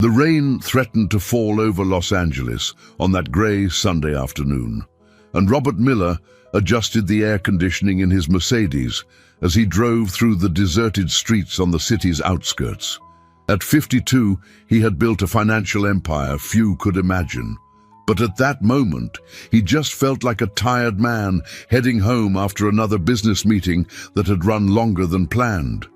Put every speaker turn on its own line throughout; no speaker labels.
The rain threatened to fall over Los Angeles on that grey Sunday afternoon, and Robert Miller adjusted the air conditioning in his Mercedes as he drove through the deserted streets on the city's outskirts. At 52, he had built a financial empire few could imagine. But at that moment, he just felt like a tired man heading home after another business meeting that had run longer than planned.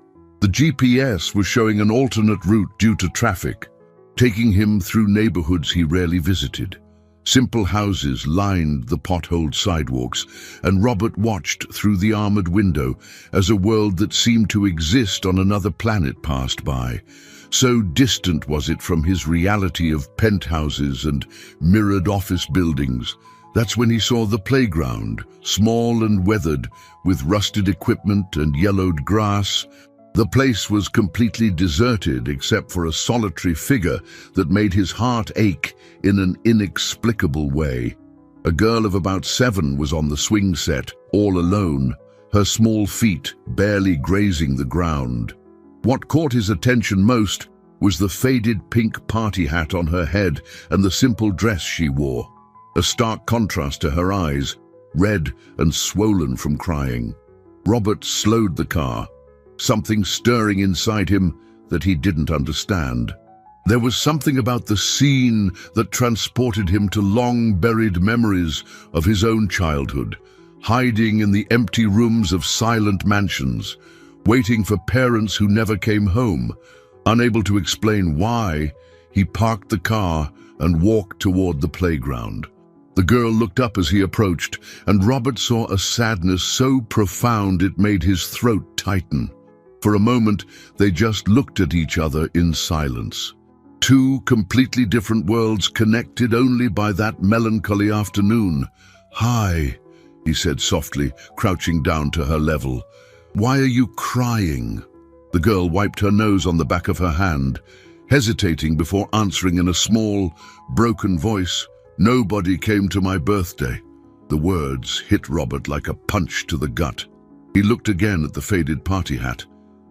The GPS was showing an alternate route due to traffic, taking him through neighborhoods he rarely visited. Simple houses lined the potholed sidewalks, and Robert watched through the armored window as a world that seemed to exist on another planet passed by. So distant was it from his reality of penthouses and mirrored office buildings. That's when he saw the playground, small and weathered, with rusted equipment and yellowed grass. The place was completely deserted except for a solitary figure that made his heart ache in an inexplicable way. A girl of about 7 was on the swing set, all alone, her small feet barely grazing the ground. What caught his attention most was the faded pink party hat on her head and the simple dress she wore, a stark contrast to her eyes, red and swollen from crying. Robert slowed the car, something stirring inside him that he didn't understand. There was something about the scene that transported him to long-buried memories of his own childhood, hiding in the empty rooms of silent mansions, waiting for parents who never came home. Unable to explain why, he parked the car and walked toward the playground. The girl looked up as he approached, and Robert saw a sadness so profound it made his throat tighten. For a moment, they just looked at each other in silence. Two completely different worlds connected only by that melancholy afternoon. "Hi," he said softly, crouching down to her level. "Why are you crying?" The girl wiped her nose on the back of her hand, hesitating before answering in a small, broken voice. "Nobody came to my birthday." The words hit Robert like a punch to the gut. He looked again at the faded party hat,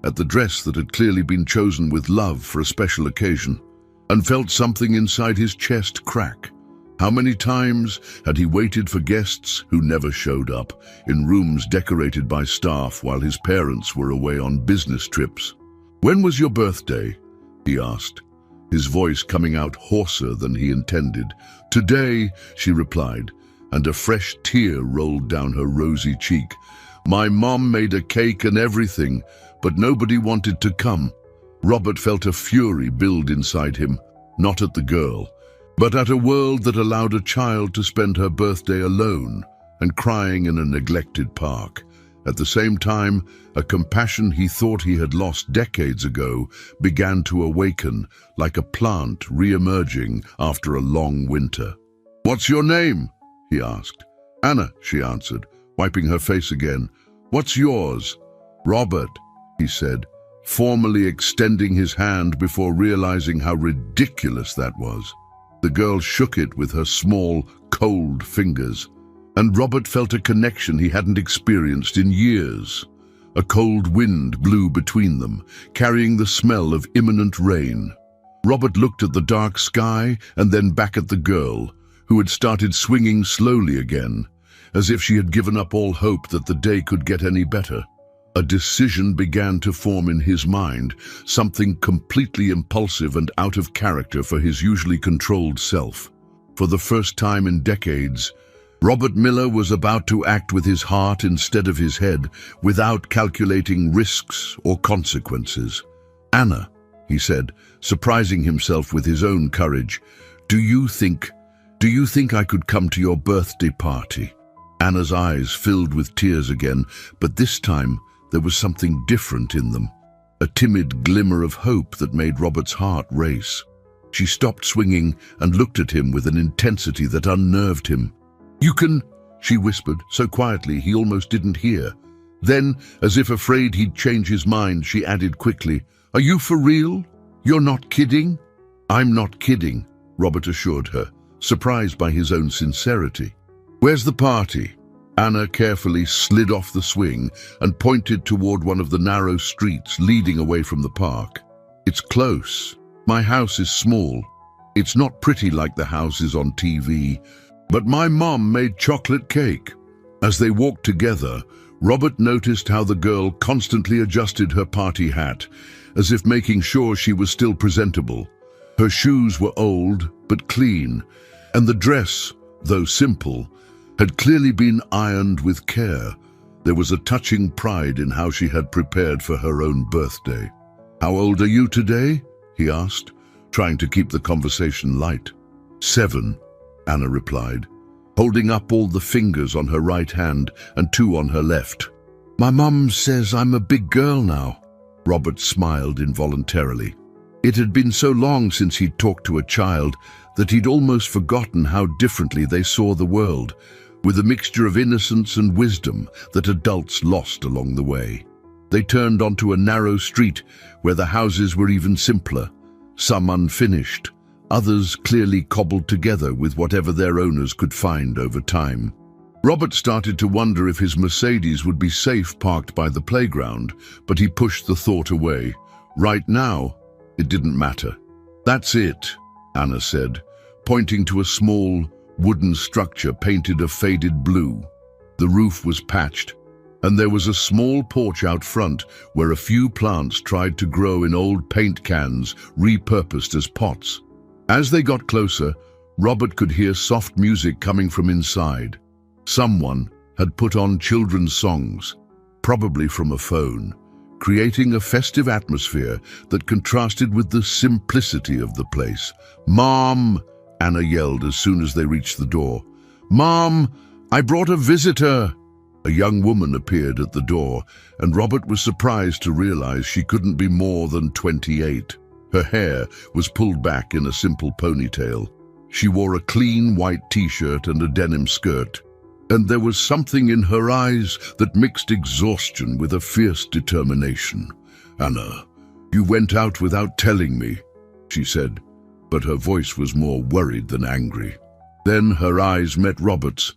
at the dress that had clearly been chosen with love for a special occasion, and felt something inside his chest crack. How many times had he waited for guests who never showed up, in rooms decorated by staff while his parents were away on business trips? "When was your birthday?" he asked, his voice coming out hoarser than he intended. "Today," she replied, and a fresh tear rolled down her rosy cheek. "My mom made a cake and everything, but nobody wanted to come." Robert felt a fury build inside him, not at the girl, but at a world that allowed a child to spend her birthday alone and crying in a neglected park. At the same time, a compassion he thought he had lost decades ago began to awaken, like a plant re-emerging after a long winter. "What's your name?" he asked. "Anna," she answered, wiping her face again. "What's yours?" "Robert," he said, formally extending his hand before realizing how ridiculous that was. The girl shook it with her small, cold fingers, and Robert felt a connection he hadn't experienced in years. A cold wind blew between them, carrying the smell of imminent rain. Robert looked at the dark sky and then back at the girl, who had started swinging slowly again, as if she had given up all hope that the day could get any better. A decision began to form in his mind, something completely impulsive and out of character for his usually controlled self. For the first time in decades, Robert Miller was about to act with his heart instead of his head, without calculating risks or consequences. "Anna," he said, surprising himself with his own courage, Do you think I could come to your birthday party?" Anna's eyes filled with tears again, but this time there was something different in them, a timid glimmer of hope that made Robert's heart race. She stopped swinging and looked at him with an intensity that unnerved him. "You can," she whispered, so quietly he almost didn't hear. Then, as if afraid he'd change his mind, she added quickly, "Are you for real? You're not kidding?" "I'm not kidding," Robert assured her, surprised by his own sincerity. "Where's the party?" Anna carefully slid off the swing and pointed toward one of the narrow streets leading away from the park. "It's close," My house is small. It's not pretty like the houses on TV, but my mom made chocolate cake." As they walked together, Robert noticed how the girl constantly adjusted her party hat, as if making sure she was still presentable. Her shoes were old but clean, and the dress, though simple, had clearly been ironed with care. There was a touching pride in how she had prepared for her own birthday. "How old are you today?" he asked, trying to keep the conversation light. "7, Anna replied, holding up all the fingers on her right hand and 2 on her left. "My mum says I'm a big girl now." Robert smiled involuntarily. It had been so long since he'd talked to a child that he'd almost forgotten how differently they saw the world, with a mixture of innocence and wisdom that adults lost along the way. They turned onto a narrow street where the houses were even simpler, some unfinished, others clearly cobbled together with whatever their owners could find over time. Robert started to wonder if his Mercedes would be safe parked by the playground, but he pushed the thought away. Right now, it didn't matter. "That's it," Anna said, pointing to a small, wooden structure painted a faded blue. The roof was patched, and there was a small porch out front where a few plants tried to grow in old paint cans repurposed as pots. As they got closer, Robert could hear soft music coming from inside. Someone had put on children's songs, probably from a phone, creating a festive atmosphere that contrasted with the simplicity of the place. "Mom!" Anna yelled as soon as they reached the door. "Mom, I brought a visitor!" A young woman appeared at the door, and Robert was surprised to realize she couldn't be more than 28. Her hair was pulled back in a simple ponytail. She wore a clean white t-shirt and a denim skirt, and there was something in her eyes that mixed exhaustion with a fierce determination. "Anna, you went out without telling me," she said, but her voice was more worried than angry. Then her eyes met Robert's,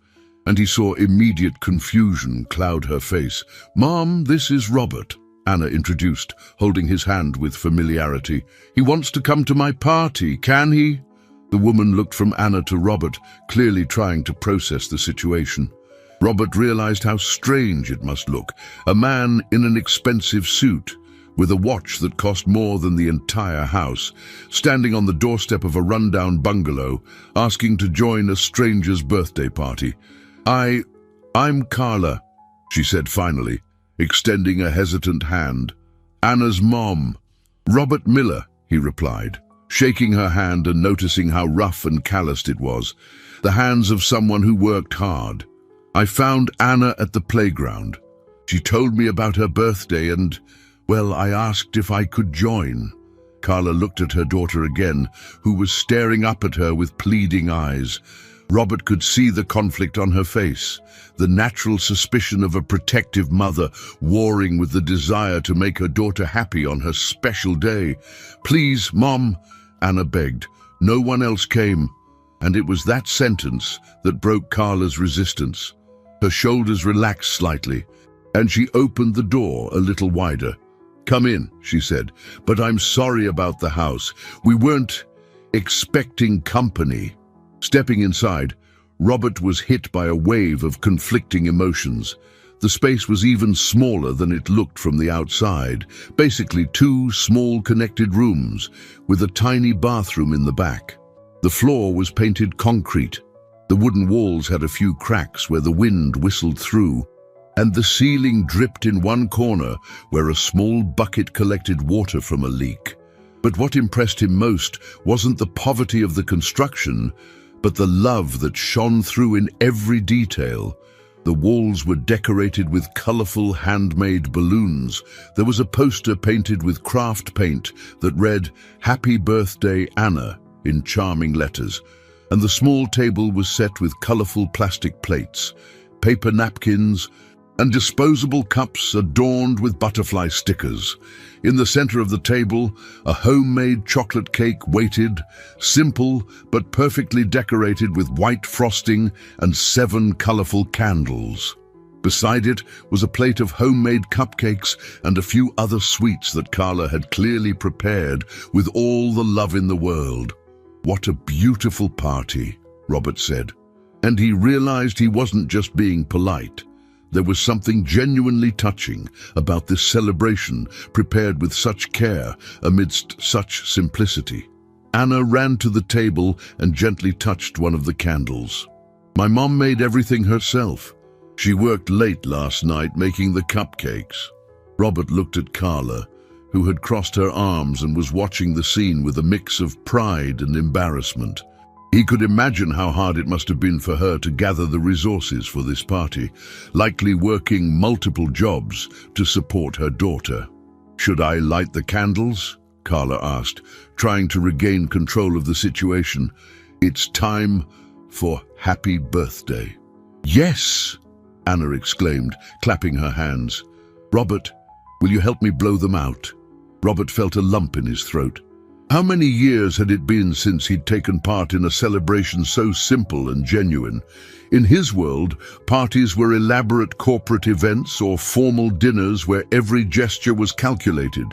and he saw immediate confusion cloud her face. "Mom, this is Robert," Anna introduced, holding his hand with familiarity. "He wants to come to my party, can he?" The woman looked from Anna to Robert, clearly trying to process the situation. Robert realized how strange it must look. A man in an expensive suit, with a watch that cost more than the entire house, standing on the doorstep of a rundown bungalow, asking to join a stranger's birthday party. I'm Carla," she said finally, extending a hesitant hand. "Anna's mom." "Robert Miller," he replied, shaking her hand and noticing how rough and calloused it was, the hands of someone who worked hard. "I found Anna at the playground. She told me about her birthday and, well, I asked if I could join." Carla looked at her daughter again, who was staring up at her with pleading eyes. Robert could see the conflict on her face, the natural suspicion of a protective mother warring with the desire to make her daughter happy on her special day. "Please, Mom," Anna begged. "No one else came." And it was that sentence that broke Carla's resistance. Her shoulders relaxed slightly, and she opened the door a little wider. "Come in," she said, "but I'm sorry about the house. We weren't expecting company." Stepping inside, Robert was hit by a wave of conflicting emotions. The space was even smaller than it looked from the outside, basically 2 small connected rooms with a tiny bathroom in the back. The floor was painted concrete. The wooden walls had a few cracks where the wind whistled through, and the ceiling dripped in one corner where a small bucket collected water from a leak. But what impressed him most wasn't the poverty of the construction, but the love that shone through in every detail. The walls were decorated with colorful handmade balloons. There was a poster painted with craft paint that read, "Happy Birthday, Anna," in charming letters, and the small table was set with colorful plastic plates, paper napkins, and disposable cups adorned with butterfly stickers. In the center of the table, a homemade chocolate cake waited, simple but perfectly decorated with white frosting and 7 colorful candles. Beside it was a plate of homemade cupcakes and a few other sweets that Carla had clearly prepared with all the love in the world. "What a beautiful party," Robert said. And he realized he wasn't just being polite. There was something genuinely touching about this celebration prepared with such care amidst such simplicity. Anna ran to the table and gently touched one of the candles. "My mom made everything herself. She worked late last night making the cupcakes." Robert looked at Carla, who had crossed her arms and was watching the scene with a mix of pride and embarrassment. He could imagine how hard it must have been for her to gather the resources for this party, likely working multiple jobs to support her daughter. "Should I light the candles?" Carla asked, trying to regain control of the situation. "It's time for happy birthday." "Yes!" Anna exclaimed, clapping her hands. "Robert, will you help me blow them out?" Robert felt a lump in his throat. How many years had it been since he'd taken part in a celebration so simple and genuine? In his world, parties were elaborate corporate events or formal dinners where every gesture was calculated.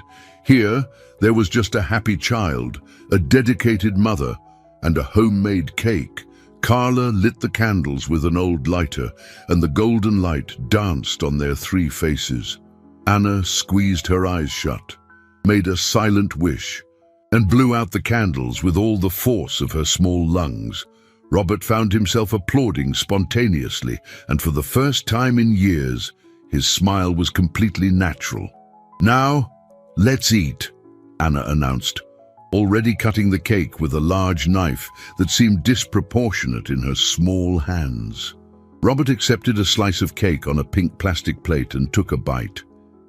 Here, there was just a happy child, a dedicated mother, and a homemade cake. Carla lit the candles with an old lighter, and the golden light danced on their three faces. Anna squeezed her eyes shut, made a silent wish, and blew out the candles with all the force of her small lungs. Robert found himself applauding spontaneously, and for the first time in years, his smile was completely natural. "Now, let's eat," Anna announced, already cutting the cake with a large knife that seemed disproportionate in her small hands. Robert accepted a slice of cake on a pink plastic plate and took a bite.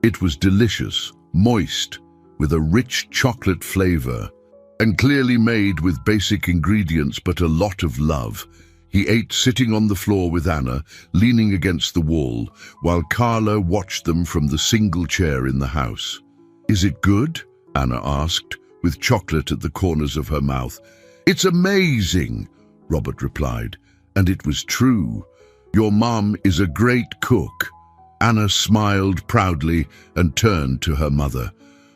It was delicious, moist, with a rich chocolate flavor, and clearly made with basic ingredients but a lot of love. He ate sitting on the floor with Anna, leaning against the wall, while Carla watched them from the single chair in the house. "Is it good?" Anna asked, with chocolate at the corners of her mouth. "It's amazing," Robert replied, and it was true. "Your mom is a great cook." Anna smiled proudly and turned to her mother.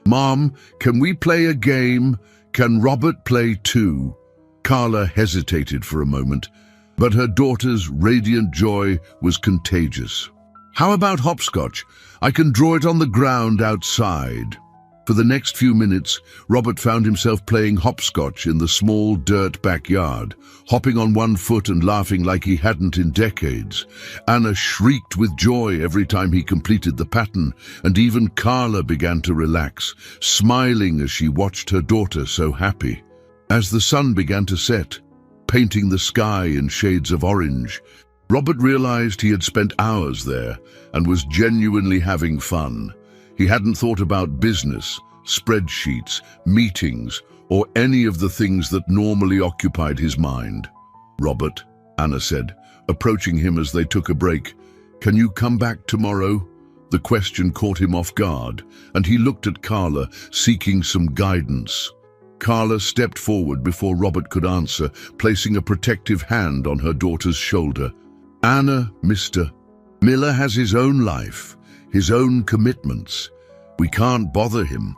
"Mom, can we play a game? Can Robert play too?" Carla hesitated for a moment, but her daughter's radiant joy was contagious. "How about hopscotch? I can draw it on the ground outside." For the next few minutes, Robert found himself playing hopscotch in the small dirt backyard, hopping on one foot and laughing like he hadn't in decades. Anna shrieked with joy every time he completed the pattern, and even Carla began to relax, smiling as she watched her daughter so happy. As the sun began to set, painting the sky in shades of orange, Robert realized he had spent hours there and was genuinely having fun. He hadn't thought about business, spreadsheets, meetings, or any of the things that normally occupied his mind. "Robert," Anna said, approaching him as they took a break, "can you come back tomorrow?" The question caught him off guard, and he looked at Carla, seeking some guidance. Carla stepped forward before Robert could answer, placing a protective hand on her daughter's shoulder. "Anna, Mr. Miller has his own life, his own commitments. We can't bother him."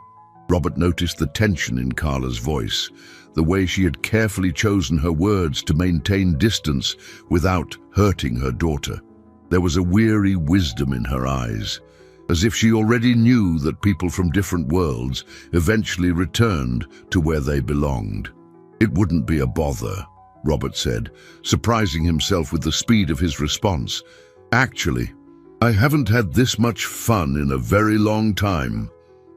Robert noticed the tension in Carla's voice, the way she had carefully chosen her words to maintain distance without hurting her daughter. There was a weary wisdom in her eyes, as if she already knew that people from different worlds eventually returned to where they belonged. "It wouldn't be a bother," Robert said, surprising himself with the speed of his response. "Actually, I haven't had this much fun in a very long time."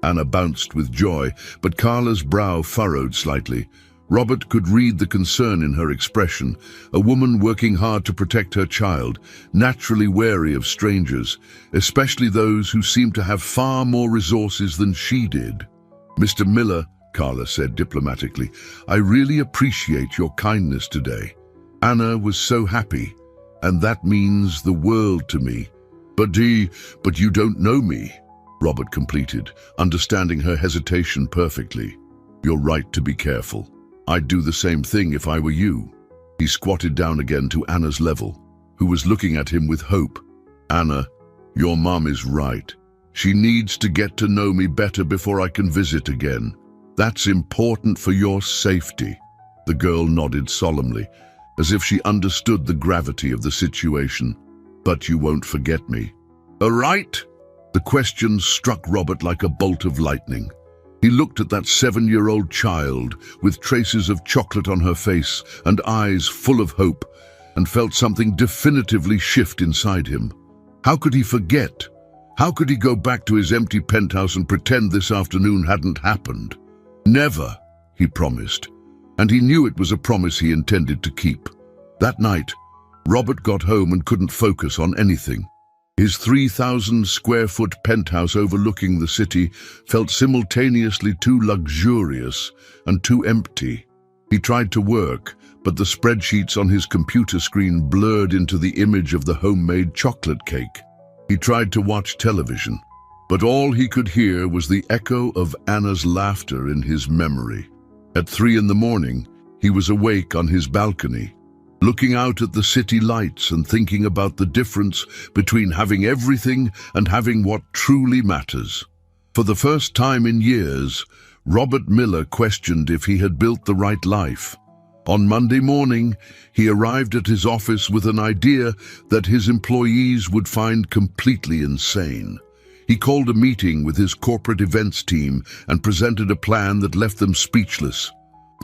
Anna bounced with joy, but Carla's brow furrowed slightly. Robert could read the concern in her expression, a woman working hard to protect her child, naturally wary of strangers, especially those who seemed to have far more resources than she did. "Mr. Miller," Carla said diplomatically, "I really appreciate your kindness today. Anna was so happy, and that means the world to me." But you don't know me," Robert completed, understanding her hesitation perfectly. "You're right to be careful. I'd do the same thing if I were you." He squatted down again to Anna's level, who was looking at him with hope. "Anna, Your mom is right. She needs to get to know me better before I can visit again. That's important for your safety." The girl nodded solemnly, as if she understood the gravity of the situation. "But you won't forget me, all right?" The question struck Robert like a bolt of lightning. He looked at that 7-year-old child with traces of chocolate on her face and eyes full of hope, and felt something definitively shift inside him. How could he forget? How could he go back to his empty penthouse and pretend this afternoon hadn't happened? Never, he promised, and he knew it was a promise he intended to keep. That night, Robert got home and couldn't focus on anything. His 3,000-square-foot penthouse overlooking the city felt simultaneously too luxurious and too empty. He tried to work, but the spreadsheets on his computer screen blurred into the image of the homemade chocolate cake. He tried to watch television, but all he could hear was the echo of Anna's laughter in his memory. At 3 a.m, he was awake on his balcony, looking out at the city lights and thinking about the difference between having everything and having what truly matters. For the first time in years, Robert Miller questioned if he had built the right life. On Monday morning, he arrived at his office with an idea that his employees would find completely insane. He called a meeting with his corporate events team and presented a plan that left them speechless.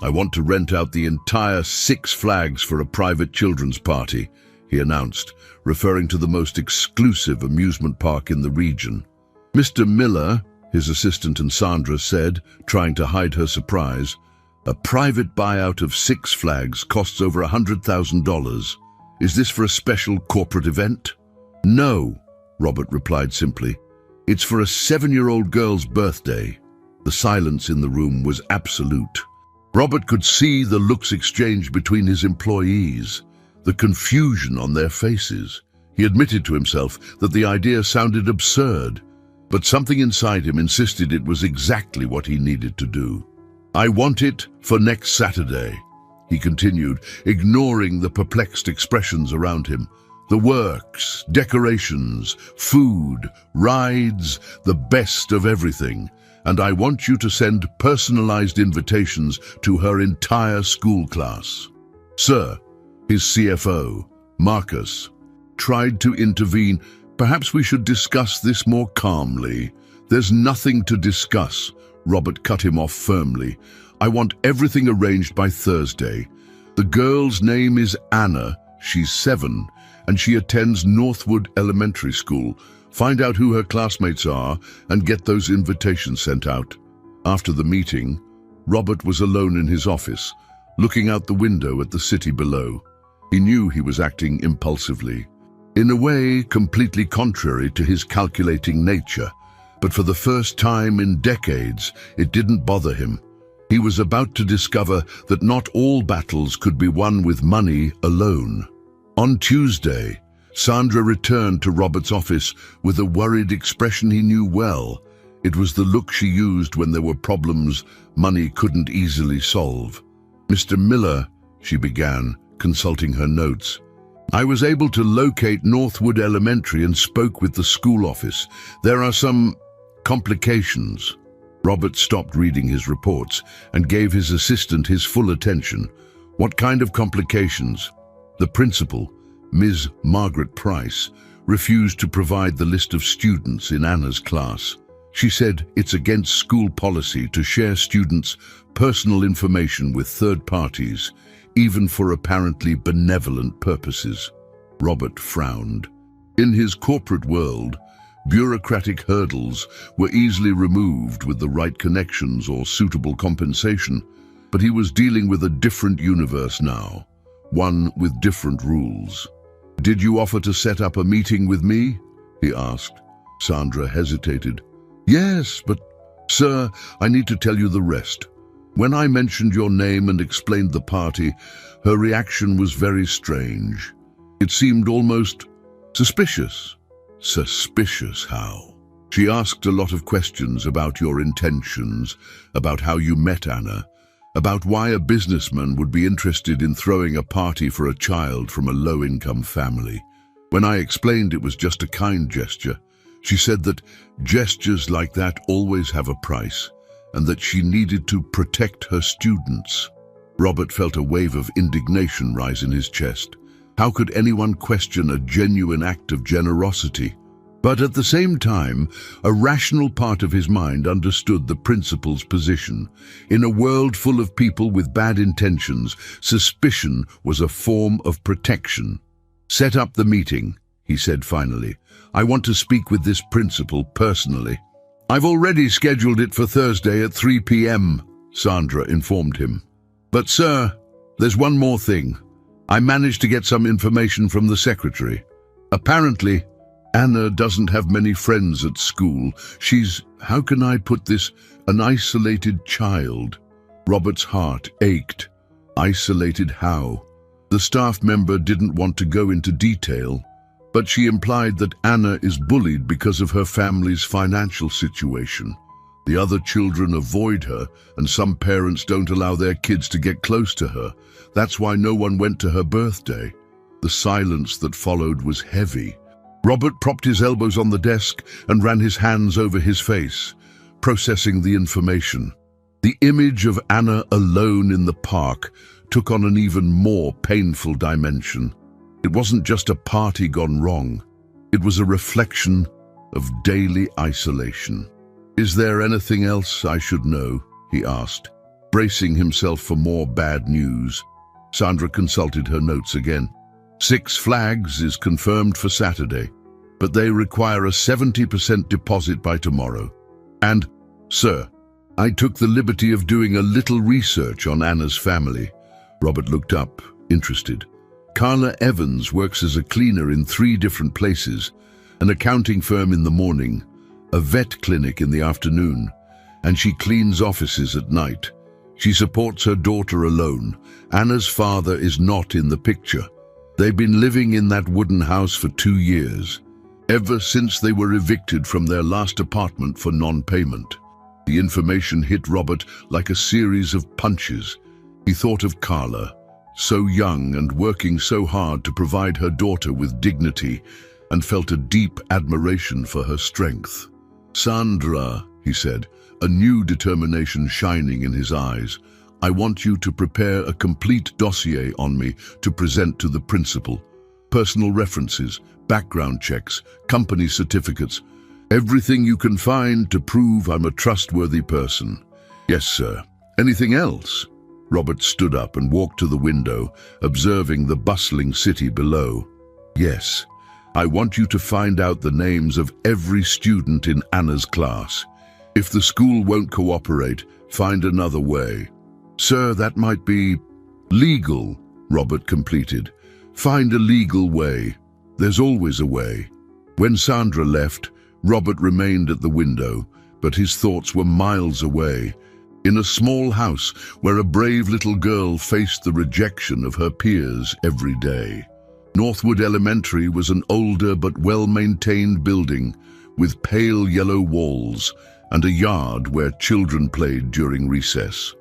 "I want to rent out the entire 6 Flags for a private children's party," he announced, referring to the most exclusive amusement park in the region. "Mr. Miller," his assistant and Sandra said, trying to hide her surprise, "a private buyout of 6 Flags costs over $100,000. Is this for a special corporate event?" "No," Robert replied simply. "It's for a 7-year-old girl's birthday." The silence in the room was absolute. Robert could see the looks exchanged between his employees, the confusion on their faces. He admitted to himself that the idea sounded absurd, but something inside him insisted it was exactly what he needed to do. "I want it for next Saturday," he continued, ignoring the perplexed expressions around him. "The works, decorations, food, rides, the best of everything. And I want you to send personalized invitations to her entire school class." "Sir," his CFO, Marcus, tried to intervene. "Perhaps we should discuss this more calmly." "There's nothing to discuss," Robert cut him off firmly. "I want everything arranged by Thursday. The girl's name is Anna. She's 7, and she attends Northwood Elementary School. Find out who her classmates are and get those invitations sent out." After the meeting, Robert was alone in his office, looking out the window at the city below. He knew he was acting impulsively, in a way completely contrary to his calculating nature, but for the first time in decades, it didn't bother him. He was about to discover that not all battles could be won with money alone. On Tuesday, Sandra returned to Robert's office with a worried expression he knew well. It was the look she used when there were problems money couldn't easily solve. "Mr. Miller," she began, consulting her notes, "I was able to locate Northwood Elementary and spoke with the school office. There are some complications." Robert stopped reading his reports and gave his assistant his full attention. "What kind of complications?" The principal, Ms. Margaret Price, refused to provide the list of students in Anna's class. She said it's against school policy to share students' personal information with third parties, even for apparently benevolent purposes. Robert frowned. In his corporate world, bureaucratic hurdles were easily removed with the right connections or suitable compensation, but he was dealing with a different universe now, one with different rules. "Did you offer to set up a meeting with me?" he asked. Sandra hesitated. "Yes, but, sir, I need to tell you the rest. When I mentioned your name and explained the party, her reaction was very strange. It seemed almost suspicious." "Suspicious how?" "She asked a lot of questions about your intentions, about how you met Anna, about why a businessman would be interested in throwing a party for a child from a low-income family. When I explained it was just a kind gesture, she said that gestures like that always have a price, and that she needed to protect her students. Robert felt a wave of indignation rise in his chest. How could anyone question a genuine act of generosity? But at the same time, a rational part of his mind understood the principal's position. In a world full of people with bad intentions, suspicion was a form of protection. "Set up the meeting," he said finally. "I want to speak with this principal personally." "I've already scheduled it for Thursday at 3 p.m., Sandra informed him. "But sir, there's one more thing. I managed to get some information from the secretary. Apparently, Anna doesn't have many friends at school. She's, how can I put this, an isolated child." Robert's heart ached. Isolated how? The staff member didn't want to go into detail, but she implied that Anna is bullied because of her family's financial situation. The other children avoid her, and some parents don't allow their kids to get close to her. That's why no one went to her birthday. The silence that followed was heavy. Robert propped his elbows on the desk and ran his hands over his face, processing the information. The image of Anna alone in the park took on an even more painful dimension. It wasn't just a party gone wrong. It was a reflection of daily isolation. "Is there anything else I should know?" he asked, bracing himself for more bad news. Sandra consulted her notes again. Six Flags is confirmed for Saturday, but they require a 70% deposit by tomorrow. And, sir, I took the liberty of doing a little research on Anna's family. Robert looked up, interested. Carla Evans works as a cleaner in 3 different places, an accounting firm in the morning, a vet clinic in the afternoon, and she cleans offices at night. She supports her daughter alone. Anna's father is not in the picture. They've been living in that wooden house for 2 years, ever since they were evicted from their last apartment for non-payment. The information hit Robert like a series of punches. He thought of Carla, so young and working so hard to provide her daughter with dignity, and felt a deep admiration for her strength. "Sandra," he said, a new determination shining in his eyes, "I want you to prepare a complete dossier on me to present to the principal. Personal references, background checks, company certificates, everything you can find to prove I'm a trustworthy person." "Yes, sir. Anything else?" Robert stood up and walked to the window, observing the bustling city below. "Yes. I want you to find out the names of every student in Anna's class. If the school won't cooperate, find another way." "Sir, that might be legal," Robert completed. "Find a legal way. There's always a way." When Sandra left, Robert remained at the window, but his thoughts were miles away, in a small house where a brave little girl faced the rejection of her peers every day. Northwood Elementary was an older but well-maintained building with pale yellow walls and a yard where children played during recess.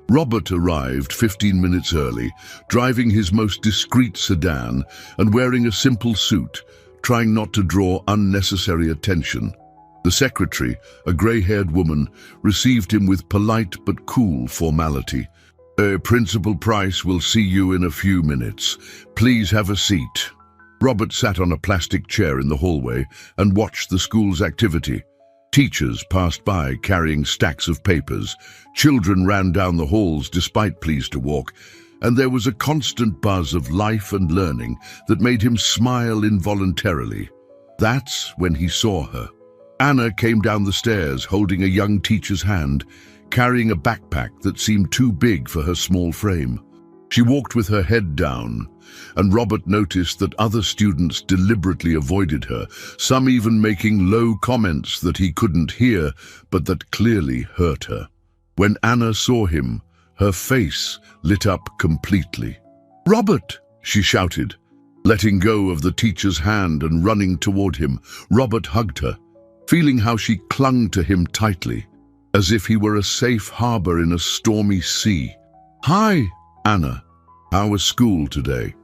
Robert arrived 15 minutes early, driving his most discreet sedan and wearing a simple suit, trying not to draw unnecessary attention. The secretary, a grey-haired woman, received him with polite but cool formality. Principal Price will see you in a few minutes. Please have a seat." Robert sat on a plastic chair in the hallway and watched the school's activity. Teachers passed by carrying stacks of papers. Children ran down the halls despite pleas to walk, and there was a constant buzz of life and learning that made him smile involuntarily. That's when he saw her. Anna came down the stairs holding a young teacher's hand, carrying a backpack that seemed too big for her small frame. She walked with her head down, and Robert noticed that other students deliberately avoided her, some even making low comments that he couldn't hear, but that clearly hurt her. When Anna saw him, her face lit up completely. "Robert!" she shouted. Letting go of the teacher's hand and running toward him, Robert hugged her, feeling how she clung to him tightly, as if he were a safe harbor in a stormy sea. "Hi, Anna. How was school today?"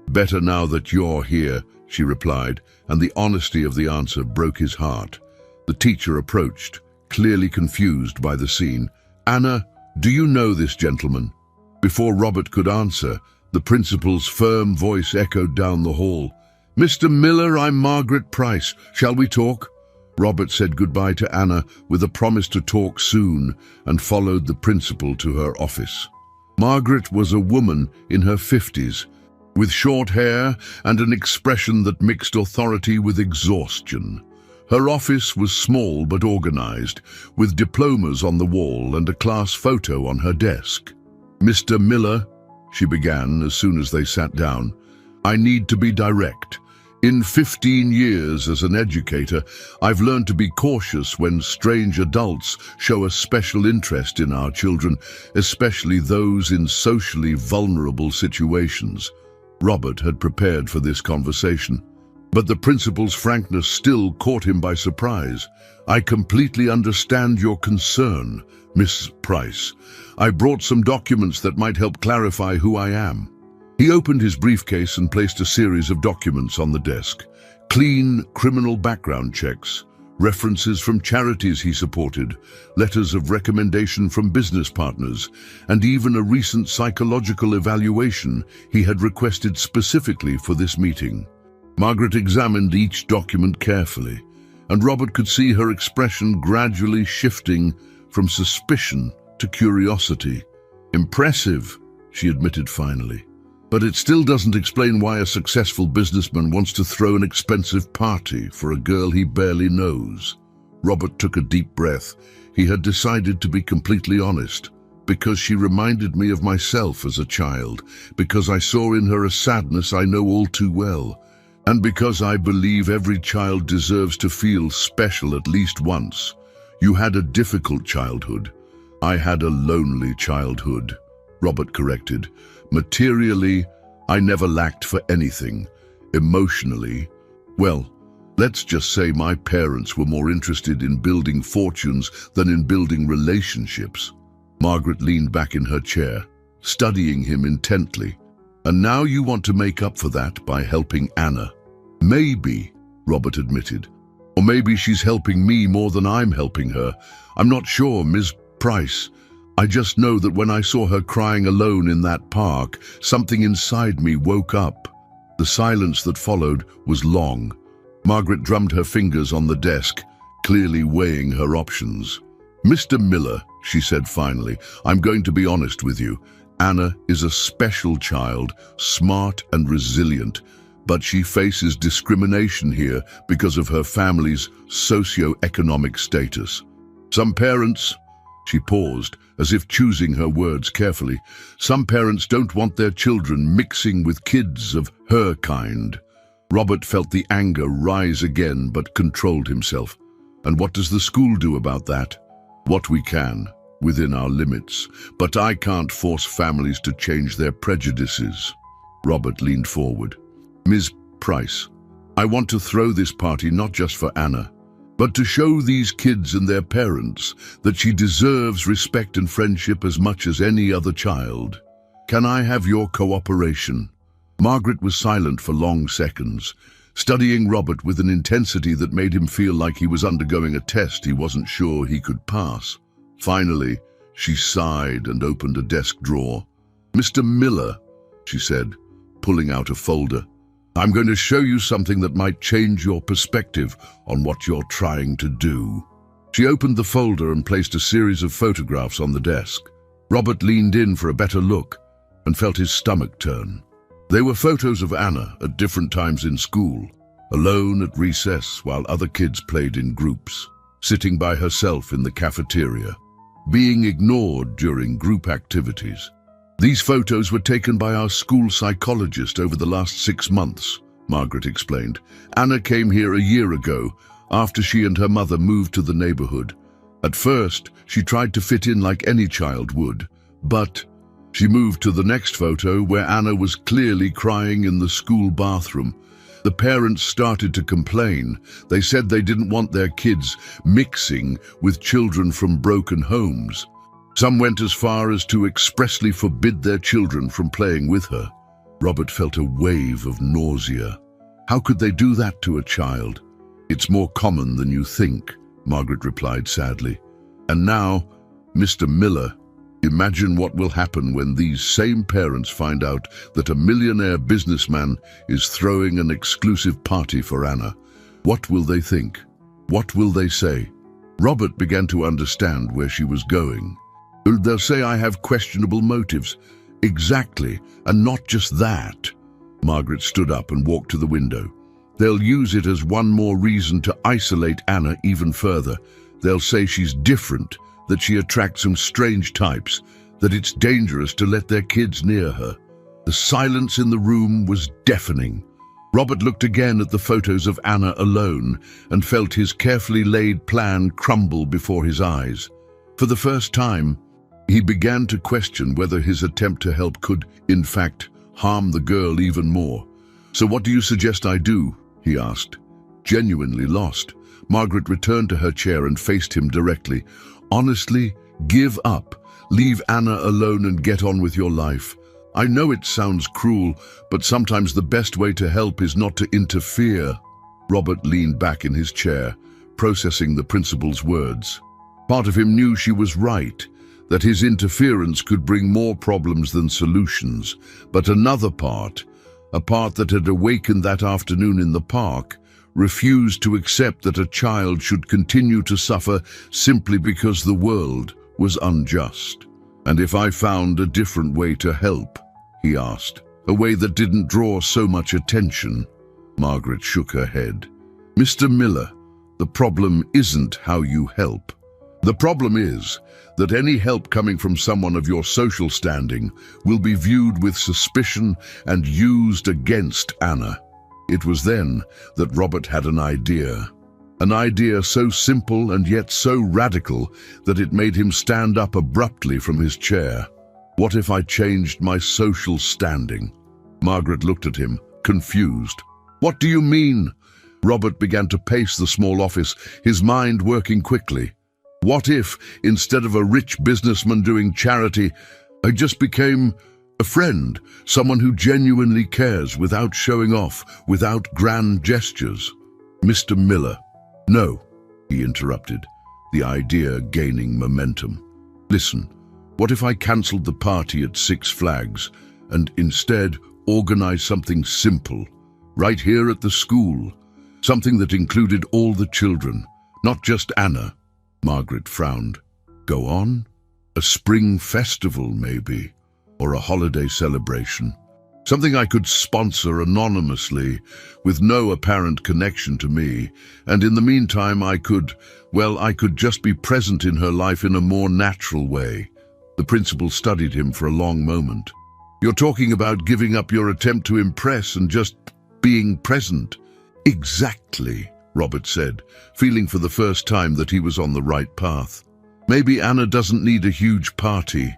"Better now that you're here," she replied, and the honesty of the answer broke his heart. The teacher approached, clearly confused by the scene. "Anna, do you know this gentleman?" Before Robert could answer, the principal's firm voice echoed down the hall. "Mr. Miller, I'm Margaret Price. Shall we talk?" Robert said goodbye to Anna with a promise to talk soon and followed the principal to her office. Margaret was a woman in her 50s, with short hair and an expression that mixed authority with exhaustion. Her office was small but organized, with diplomas on the wall and a class photo on her desk. "Mr. Miller," she began as soon as they sat down, "I need to be direct. In 15 years as an educator, I've learned to be cautious when strange adults show a special interest in our children, especially those in socially vulnerable situations." Robert had prepared for this conversation, but the principal's frankness still caught him by surprise. "I completely understand your concern, Miss Price. I brought some documents that might help clarify who I am." He opened his briefcase and placed a series of documents on the desk. Clean criminal background checks, references from charities he supported, letters of recommendation from business partners, and even a recent psychological evaluation he had requested specifically for this meeting. Margaret examined each document carefully, and Robert could see her expression gradually shifting from suspicion to curiosity. "Impressive," she admitted finally. "But it still doesn't explain why a successful businessman wants to throw an expensive party for a girl he barely knows." Robert took a deep breath. He had decided to be completely honest. "Because she reminded me of myself as a child, because I saw in her a sadness I know all too well, and because I believe every child deserves to feel special at least once. You had a difficult childhood. I had a lonely childhood," Robert corrected. "Materially, I never lacked for anything. Emotionally, well, let's just say my parents were more interested in building fortunes than in building relationships." Margaret leaned back in her chair, studying him intently. "And now you want to make up for that by helping Anna?" "Maybe," Robert admitted. "Or maybe she's helping me more than I'm helping her. I'm not sure, Ms. Price. I just know that when I saw her crying alone in that park, something inside me woke up." The silence that followed was long. Margaret drummed her fingers on the desk, clearly weighing her options. "Mr. Miller," she said finally, "I'm going to be honest with you. Anna is a special child, smart and resilient, but she faces discrimination here because of her family's socio-economic status. Some parents..." She paused, as if choosing her words carefully. "Some parents don't want their children mixing with kids of her kind." Robert felt the anger rise again, but controlled himself. "And what does the school do about that?" "What we can, within our limits. But I can't force families to change their prejudices." Robert leaned forward. "Ms. Price, I want to throw this party not just for Anna, but to show these kids and their parents that she deserves respect and friendship as much as any other child. Can I have your cooperation?" Margaret was silent for long seconds, studying Robert with an intensity that made him feel like he was undergoing a test he wasn't sure he could pass. Finally, she sighed and opened a desk drawer. "Mr. Miller," she said, pulling out a folder, "I'm going to show you something that might change your perspective on what you're trying to do." She opened the folder and placed a series of photographs on the desk. Robert leaned in for a better look and felt his stomach turn. They were photos of Anna at different times in school, alone at recess while other kids played in groups, sitting by herself in the cafeteria, being ignored during group activities. "These photos were taken by our school psychologist over the last 6 months, Margaret explained. "Anna came here a year ago, after she and her mother moved to the neighborhood. At first, she tried to fit in like any child would, but..." She moved to the next photo where Anna was clearly crying in the school bathroom. The parents started to complain. They said they didn't want their kids mixing with children from broken homes. Some went as far as to expressly forbid their children from playing with her. Robert felt a wave of nausea. How could they do that to a child? It's more common than you think, Margaret replied sadly. And now, Mr. Miller, imagine what will happen when these same parents find out that a millionaire businessman is throwing an exclusive party for Anna. What will they think? What will they say? Robert began to understand where she was going. They'll say I have questionable motives. Exactly, and not just that. Margaret stood up and walked to the window. They'll use it as one more reason to isolate Anna even further. They'll say she's different, that she attracts some strange types, that it's dangerous to let their kids near her. The silence in the room was deafening. Robert looked again at the photos of Anna alone and felt his carefully laid plan crumble before his eyes. For the first time, he began to question whether his attempt to help could, in fact, harm the girl even more. "So what do you suggest I do?" he asked. Genuinely lost, Margaret returned to her chair and faced him directly. "Honestly, give up. Leave Anna alone and get on with your life. I know it sounds cruel, but sometimes the best way to help is not to interfere." Robert leaned back in his chair, processing the principal's words. Part of him knew she was right, that his interference could bring more problems than solutions, but another part, a part that had awakened that afternoon in the park, refused to accept that a child should continue to suffer simply because the world was unjust. "And if I found a different way to help?" he asked. "A way that didn't draw so much attention?" Margaret shook her head. "Mr. Miller, the problem isn't how you help. The problem is that any help coming from someone of your social standing will be viewed with suspicion and used against Anna." It was then that Robert had an idea so simple and yet so radical that it made him stand up abruptly from his chair. "What if I changed my social standing?" Margaret looked at him, confused. "What do you mean?" Robert began to pace the small office, his mind working quickly. "What if, instead of a rich businessman doing charity, I just became a friend, someone who genuinely cares without showing off, without grand gestures?" "Mr. Miller." "No," he interrupted, the idea gaining momentum. "Listen, what if I cancelled the party at Six Flags and instead organized something simple, right here at the school, something that included all the children, not just Anna?" Margaret frowned. "Go on. A spring festival, maybe, or a holiday celebration. Something I could sponsor anonymously, with no apparent connection to me, and in the meantime I could just be present in her life in a more natural way." The principal studied him for a long moment. "You're talking about giving up your attempt to impress and just being present." "Exactly," Robert said, feeling for the first time that he was on the right path. "Maybe Anna doesn't need a huge party.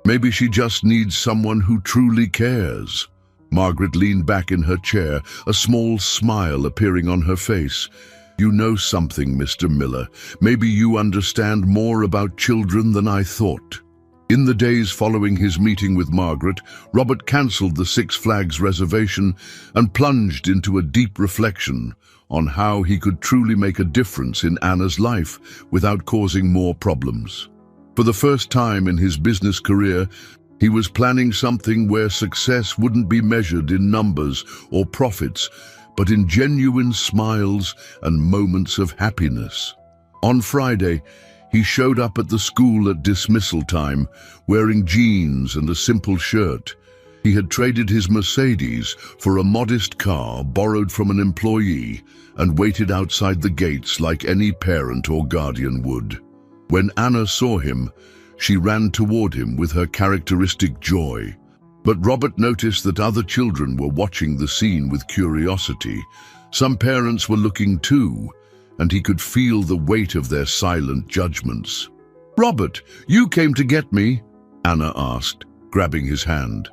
Maybe she just needs someone who truly cares." Margaret leaned back in her chair, a small smile appearing on her face. "You know something, Mr. Miller. Maybe you understand more about children than I thought." In the days following his meeting with Margaret, Robert cancelled the Six Flags reservation and plunged into a deep reflection on how he could truly make a difference in Anna's life without causing more problems. For the first time in his business career, he was planning something where success wouldn't be measured in numbers or profits, but in genuine smiles and moments of happiness. On Friday, he showed up at the school at dismissal time, wearing jeans and a simple shirt. He had traded his Mercedes for a modest car borrowed from an employee and waited outside the gates like any parent or guardian would. When Anna saw him, she ran toward him with her characteristic joy. But Robert noticed that other children were watching the scene with curiosity. Some parents were looking too, and he could feel the weight of their silent judgments. "Robert, you came to get me?" Anna asked, grabbing his hand.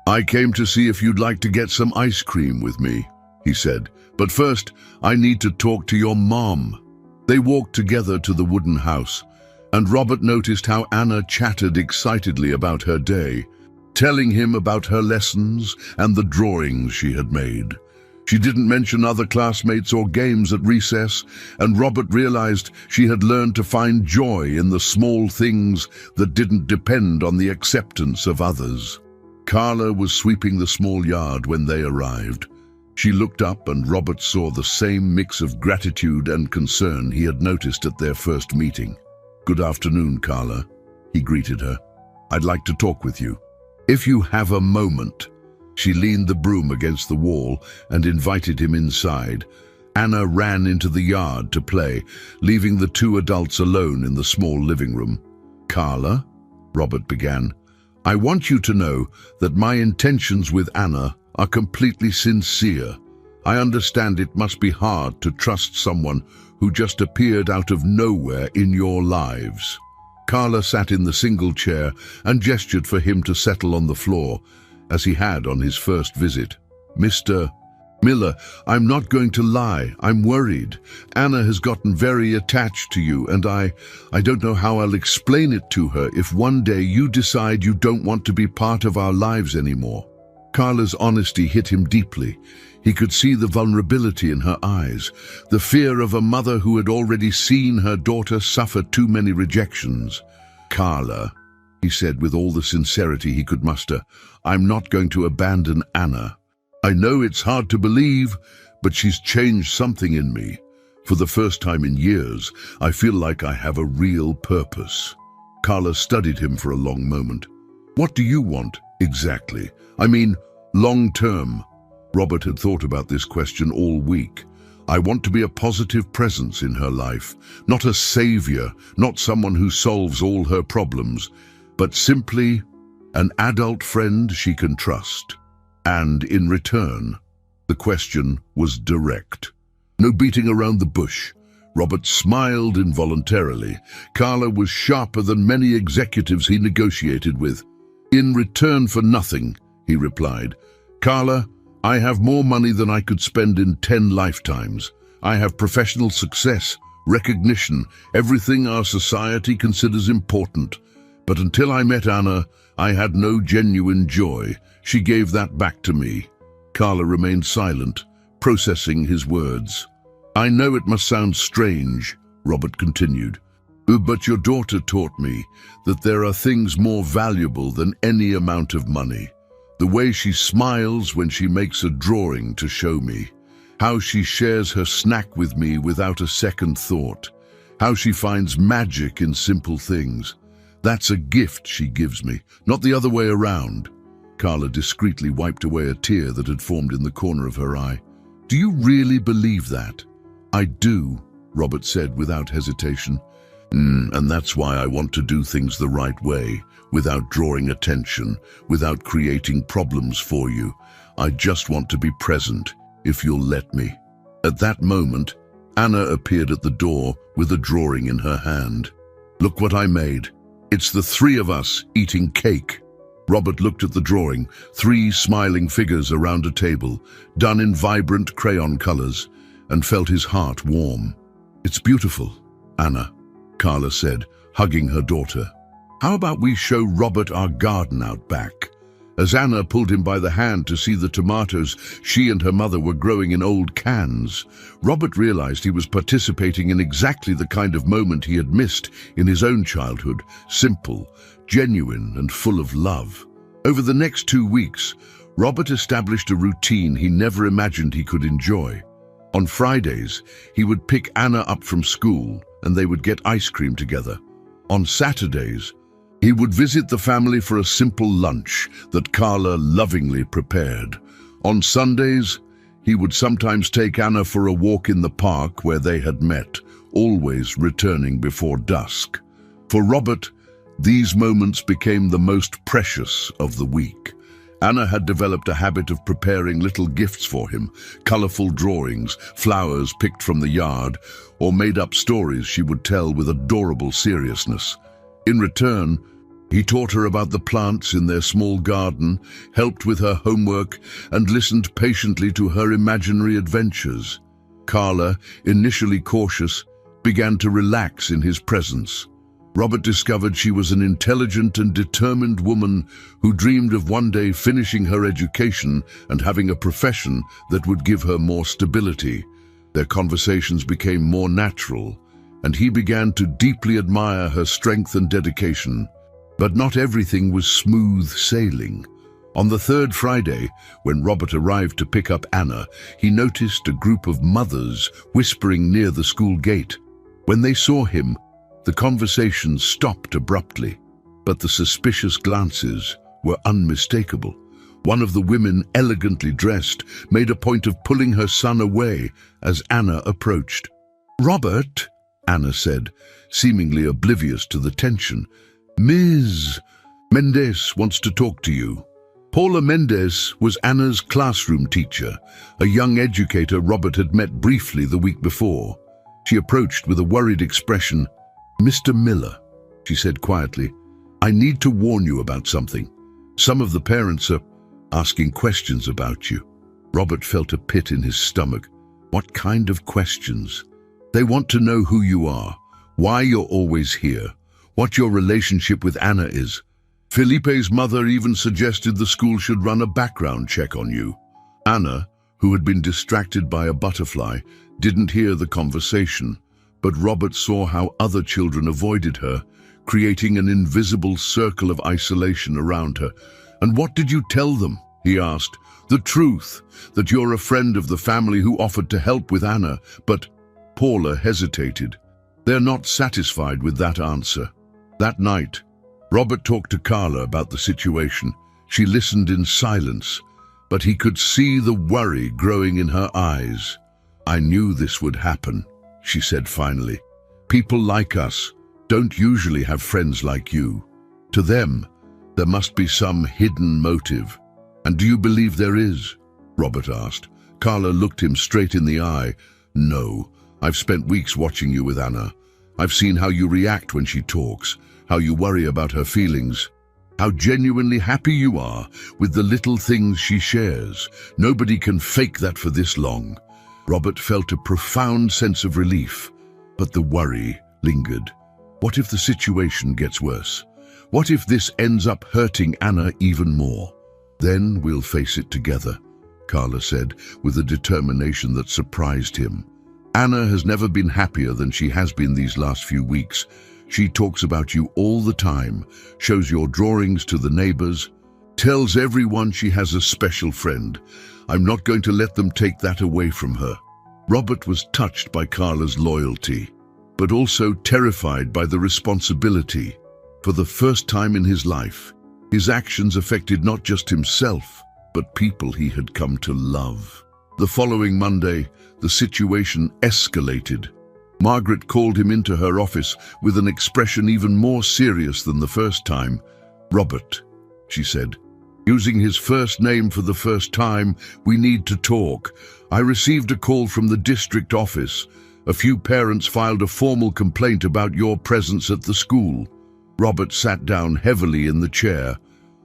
"I came to see if you'd like to get some ice cream with me," he said. "But first, I need to talk to your mom." They walked together to the wooden house, and Robert noticed how Anna chatted excitedly about her day, telling him about her lessons and the drawings she had made. She didn't mention other classmates or games at recess, and Robert realized she had learned to find joy in the small things that didn't depend on the acceptance of others. Carla was sweeping the small yard when they arrived. She looked up and Robert saw the same mix of gratitude and concern he had noticed at their first meeting. "Good afternoon, Carla," he greeted her. "I'd like to talk with you. If you have a moment." She leaned the broom against the wall and invited him inside. Anna ran into the yard to play, leaving the two adults alone in the small living room. "Carla," Robert began, "I want you to know that my intentions with Anna are completely sincere. I understand it must be hard to trust someone who just appeared out of nowhere in your lives." Carla sat in the single chair and gestured for him to settle on the floor, as he had on his first visit. "Mr. Miller, I'm not going to lie. I'm worried. Anna has gotten very attached to you, and I don't know how I'll explain it to her if one day you decide you don't want to be part of our lives anymore." Carla's honesty hit him deeply. He could see the vulnerability in her eyes, the fear of a mother who had already seen her daughter suffer too many rejections. "Carla," he said with all the sincerity he could muster, "I'm not going to abandon Anna. I know it's hard to believe, but she's changed something in me. For the first time in years, I feel like I have a real purpose." Carla studied him for a long moment. "What do you want, exactly? I mean, long term." Robert had thought about this question all week. "I want to be a positive presence in her life, not a savior, not someone who solves all her problems, but simply an adult friend she can trust. And in return," the question was direct. No beating around the bush. Robert smiled involuntarily. Carla was sharper than many executives he negotiated with. "In return for nothing," he replied. "Carla, I have more money than I could spend in 10 lifetimes. I have professional success, recognition, everything our society considers important. But until I met Anna, I had no genuine joy. She gave that back to me." Carla remained silent, processing his words. "I know it must sound strange," Robert continued, "but your daughter taught me that there are things more valuable than any amount of money. The way she smiles when she makes a drawing to show me, how she shares her snack with me without a second thought, how she finds magic in simple things. That's a gift she gives me, not the other way around." Carla discreetly wiped away a tear that had formed in the corner of her eye. "Do you really believe that?" "I do," Robert said without hesitation. And that's why I want to do things the right way, without drawing attention, without creating problems for you. I just want to be present, if you'll let me." At that moment, Anna appeared at the door with a drawing in her hand. "Look what I made. It's the 3 of us eating cake." Robert looked at the drawing, 3 smiling figures around a table, done in vibrant crayon colors, and felt his heart warm. "It's beautiful, Anna," Carla said, hugging her daughter. "How about we show Robert our garden out back?" As Anna pulled him by the hand to see the tomatoes she and her mother were growing in old cans, Robert realized he was participating in exactly the kind of moment he had missed in his own childhood, simple, genuine, and full of love. Over the next 2 weeks, Robert established a routine he never imagined he could enjoy. On Fridays, he would pick Anna up from school, and they would get ice cream together. On Saturdays, he would visit the family for a simple lunch that Carla lovingly prepared. On Sundays, he would sometimes take Anna for a walk in the park where they had met, always returning before dusk. For Robert, these moments became the most precious of the week. Anna had developed a habit of preparing little gifts for him, colorful drawings, flowers picked from the yard, or made-up stories she would tell with adorable seriousness. In return, he taught her about the plants in their small garden, helped with her homework, and listened patiently to her imaginary adventures. Carla, initially cautious, began to relax in his presence. Robert discovered she was an intelligent and determined woman who dreamed of one day finishing her education and having a profession that would give her more stability. Their conversations became more natural, and he began to deeply admire her strength and dedication. But not everything was smooth sailing. On the third Friday, when Robert arrived to pick up Anna, he noticed a group of mothers whispering near the school gate. When they saw him, the conversation stopped abruptly, but the suspicious glances were unmistakable. One of the women, elegantly dressed, made a point of pulling her son away as Anna approached. "Robert," Anna said, seemingly oblivious to the tension, "Ms. Mendez wants to talk to you." Paula Mendez was Anna's classroom teacher, a young educator Robert had met briefly the week before. She approached with a worried expression. "Mr. Miller," she said quietly, "I need to warn you about something. Some of the parents are asking questions about you." Robert felt a pit in his stomach. What kind of questions? They want to know who you are, why you're always here, what your relationship with Anna is. Felipe's mother even suggested the school should run a background check on you. Anna, who had been distracted by a butterfly, didn't hear the conversation, but Robert saw how other children avoided her, creating an invisible circle of isolation around her. "And what did you tell them?" he asked. "The truth, that you're a friend of the family who offered to help with Anna." But Paula hesitated. They're not satisfied with that answer. That night, Robert talked to Carla about the situation. She listened in silence, but he could see the worry growing in her eyes. "I knew this would happen," she said finally. "People like us don't usually have friends like you. To them, there must be some hidden motive." "And do you believe there is?" Robert asked. Carla looked him straight in the eye. "No, I've spent weeks watching you with Anna. I've seen how you react when she talks, how you worry about her feelings, how genuinely happy you are with the little things she shares. Nobody can fake that for this long." Robert felt a profound sense of relief, but the worry lingered. What if the situation gets worse? What if this ends up hurting Anna even more? "Then we'll face it together," Carla said, with a determination that surprised him. "Anna has never been happier than she has been these last few weeks. She talks about you all the time, shows your drawings to the neighbors, tells everyone she has a special friend. I'm not going to let them take that away from her." Robert was touched by Carla's loyalty, but also terrified by the responsibility. For the first time in his life, his actions affected not just himself, but people he had come to love. The following Monday, the situation escalated. Margaret called him into her office with an expression even more serious than the first time. "Robert," she said, using his first name for the first time, "we need to talk. I received a call from the district office. A few parents filed a formal complaint about your presence at the school." Robert sat down heavily in the chair.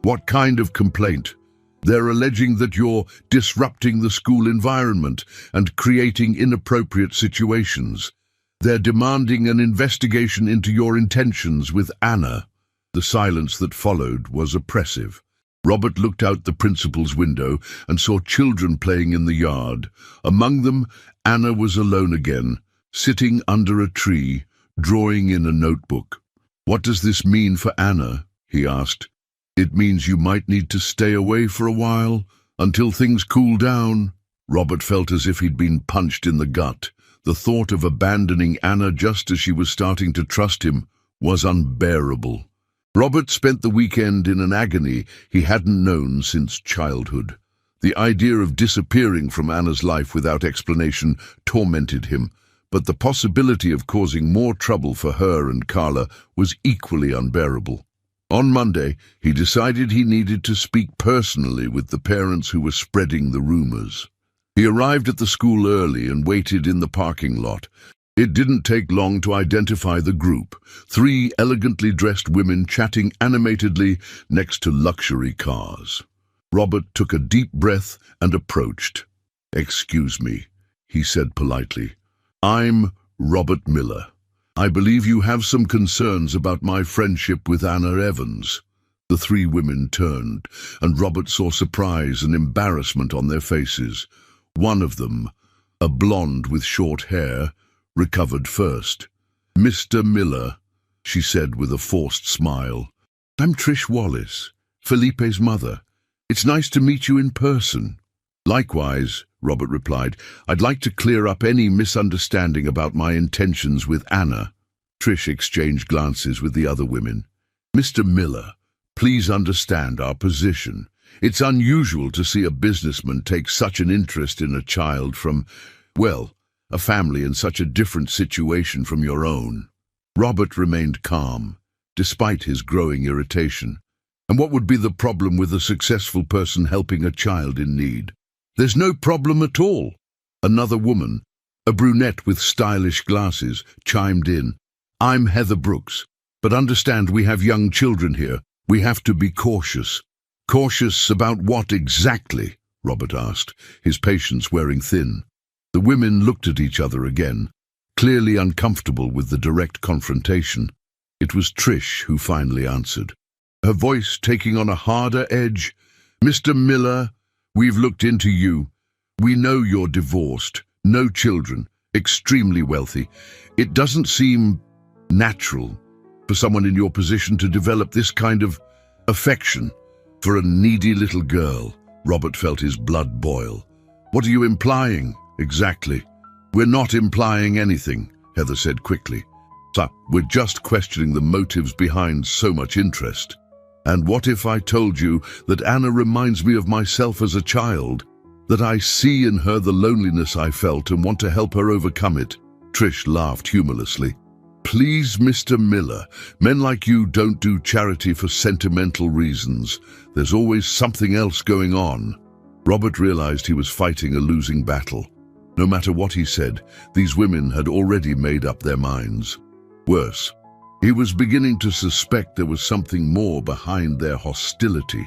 "What kind of complaint?" "They're alleging that you're disrupting the school environment and creating inappropriate situations. They're demanding an investigation into your intentions with Anna." The silence that followed was oppressive. Robert looked out the principal's window and saw children playing in the yard. Among them, Anna was alone again, sitting under a tree, drawing in a notebook. "What does this mean for Anna?" he asked. "It means you might need to stay away for a while, until things cool down." Robert felt as if he'd been punched in the gut. The thought of abandoning Anna just as she was starting to trust him was unbearable. Robert spent the weekend in an agony he hadn't known since childhood. The idea of disappearing from Anna's life without explanation tormented him, but the possibility of causing more trouble for her and Carla was equally unbearable. On Monday, he decided he needed to speak personally with the parents who were spreading the rumors. He arrived at the school early and waited in the parking lot. It didn't take long to identify the group, 3 elegantly dressed women chatting animatedly next to luxury cars. Robert took a deep breath and approached. "Excuse me," he said politely. "I'm Robert Miller. I believe you have some concerns about my friendship with Anna Evans. The three women turned, and Robert saw surprise and embarrassment on their faces. One of them, a blonde with short hair, recovered first. "Mr. Miller," she said with a forced smile. "I'm Trish Wallace, Felipe's mother. It's nice to meet you in person." "Likewise," Robert replied. "I'd like to clear up any misunderstanding about my intentions with Anna." Trish exchanged glances with the other women. "Mr. Miller, please understand our position. It's unusual to see a businessman take such an interest in a child from, well, a family in such a different situation from your own." Robert remained calm, despite his growing irritation. And what would be the problem with a successful person helping a child in need? "There's no problem at all." Another woman, a brunette with stylish glasses, chimed in. "I'm Heather Brooks, but understand we have young children here. We have to be cautious." "Cautious about what exactly?" Robert asked, his patience wearing thin. The women looked at each other again, clearly uncomfortable with the direct confrontation. It was Trish who finally answered, her voice taking on a harder edge. "Mr. Miller, we've looked into you. We know you're divorced, no children, extremely wealthy. It doesn't seem natural for someone in your position to develop this kind of affection for a needy little girl." Robert felt his blood boil. "What are you implying, exactly?" "We're not implying anything," Heather said quickly. "So, we're just questioning the motives behind so much interest." "And what if I told you that Anna reminds me of myself as a child, that I see in her the loneliness I felt and want to help her overcome it?" Trish laughed humorlessly. "Please, Mr. Miller, men like you don't do charity for sentimental reasons. There's always something else going on." Robert realized he was fighting a losing battle. No matter what he said, these women had already made up their minds. Worse, he was beginning to suspect there was something more behind their hostility.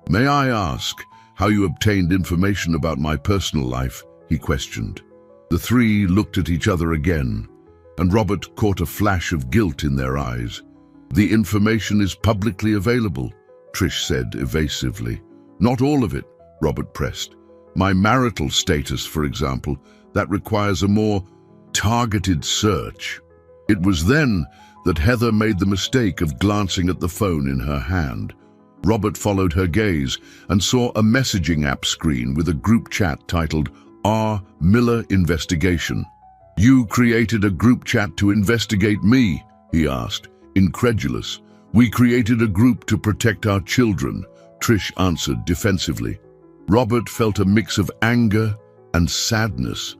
"May I ask how you obtained information about my personal life?" he questioned. The three looked at each other again, and Robert caught a flash of guilt in their eyes. "The information is publicly available," Trish said evasively. "Not all of it," Robert pressed. "My marital status, for example, that requires a more targeted search." It was then that Heather made the mistake of glancing at the phone in her hand. Robert followed her gaze and saw a messaging app screen with a group chat titled R. Miller Investigation. "You created a group chat to investigate me?" he asked, incredulous. "We created a group to protect our children," Trish answered defensively. Robert felt a mix of anger and sadness.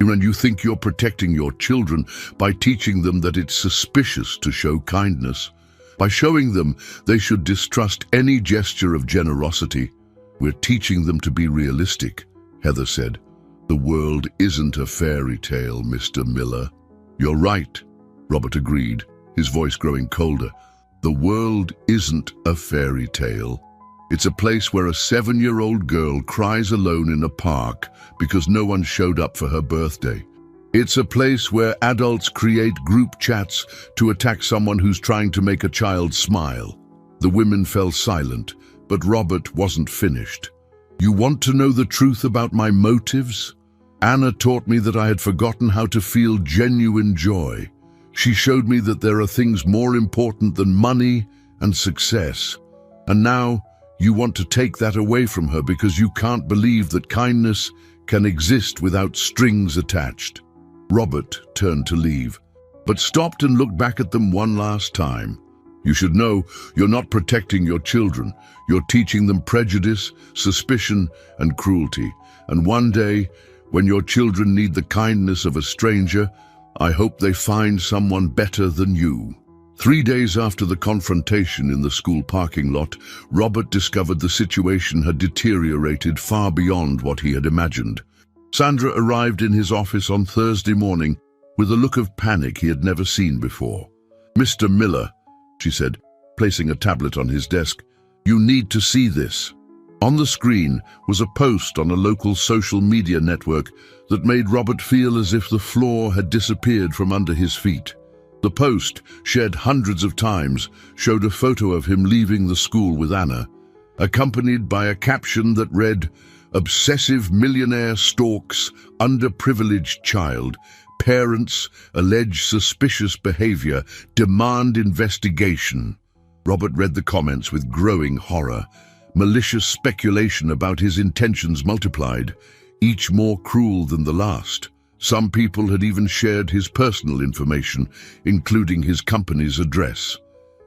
"And you think you're protecting your children by teaching them that it's suspicious to show kindness, by showing them they should distrust any gesture of generosity. We're teaching them to be realistic," Heather said. "The world isn't a fairy tale, Mr. Miller." "You're right," Robert agreed, his voice growing colder. "The world isn't a fairy tale. It's a place where a 7-year-old girl cries alone in a park because no one showed up for her birthday. It's a place where adults create group chats to attack someone who's trying to make a child smile." The women fell silent, but Robert wasn't finished. "You want to know the truth about my motives? Anna taught me that I had forgotten how to feel genuine joy. She showed me that there are things more important than money and success. And now you want to take that away from her because you can't believe that kindness can exist without strings attached." Robert turned to leave, but stopped and looked back at them one last time. "You should know you're not protecting your children. You're teaching them prejudice, suspicion, and cruelty. And one day, when your children need the kindness of a stranger, I hope they find someone better than you." 3 days after the confrontation in the school parking lot, Robert discovered the situation had deteriorated far beyond what he had imagined. Sandra arrived in his office on Thursday morning with a look of panic he had never seen before. "Mr. Miller," she said, placing a tablet on his desk, "you need to see this." On the screen was a post on a local social media network that made Robert feel as if the floor had disappeared from under his feet. The post, shared hundreds of times, showed a photo of him leaving the school with Anna, accompanied by a caption that read, "Obsessive millionaire stalks underprivileged child. Parents allege suspicious behavior. Demand investigation." Robert read the comments with growing horror. Malicious speculation about his intentions multiplied, each more cruel than the last. Some people had even shared his personal information, including his company's address.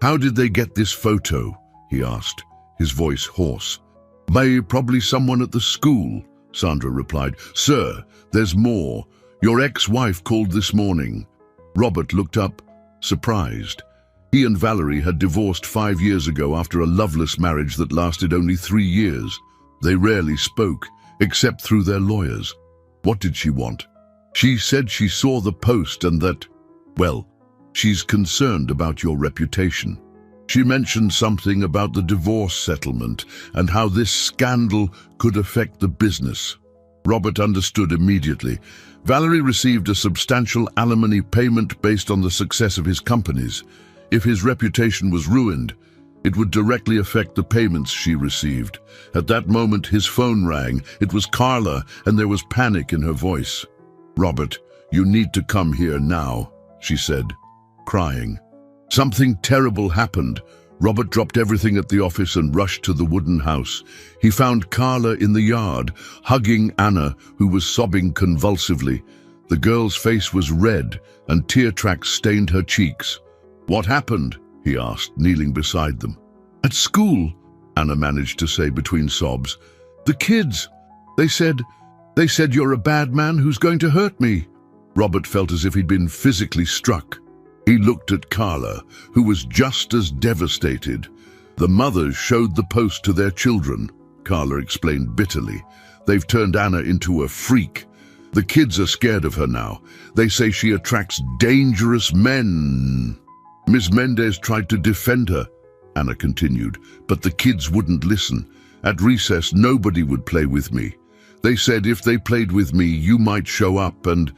"How did they get this photo?" he asked, his voice hoarse. Probably someone at the school," Sandra replied. "Sir, there's more. Your ex-wife called this morning." Robert looked up, surprised. He and Valerie had divorced 5 years ago after a loveless marriage that lasted only 3 years. They rarely spoke, except through their lawyers. What did she want? She said she saw the post and that, well, she's concerned about your reputation. She mentioned something about the divorce settlement and how this scandal could affect the business. Robert understood immediately. Valerie received a substantial alimony payment based on the success of his companies. If his reputation was ruined, it would directly affect the payments she received. At that moment, his phone rang. It was Carla, and there was panic in her voice. "Robert, you need to come here now," she said, crying. Something terrible happened. Robert dropped everything at the office and rushed to the wooden house. He found Carla in the yard, hugging Anna, who was sobbing convulsively. The girl's face was red, and tear tracks stained her cheeks. "What happened?" he asked, kneeling beside them. "At school," Anna managed to say between sobs. "The kids, they said you're a bad man who's going to hurt me." Robert felt as if he'd been physically struck. He looked at Carla, who was just as devastated. "The mothers showed the post to their children," Carla explained bitterly. "They've turned Anna into a freak. The kids are scared of her now. They say she attracts dangerous men." "Miss Mendez tried to defend her," Anna continued, "but the kids wouldn't listen. At recess, nobody would play with me. They said if they played with me, you might show up and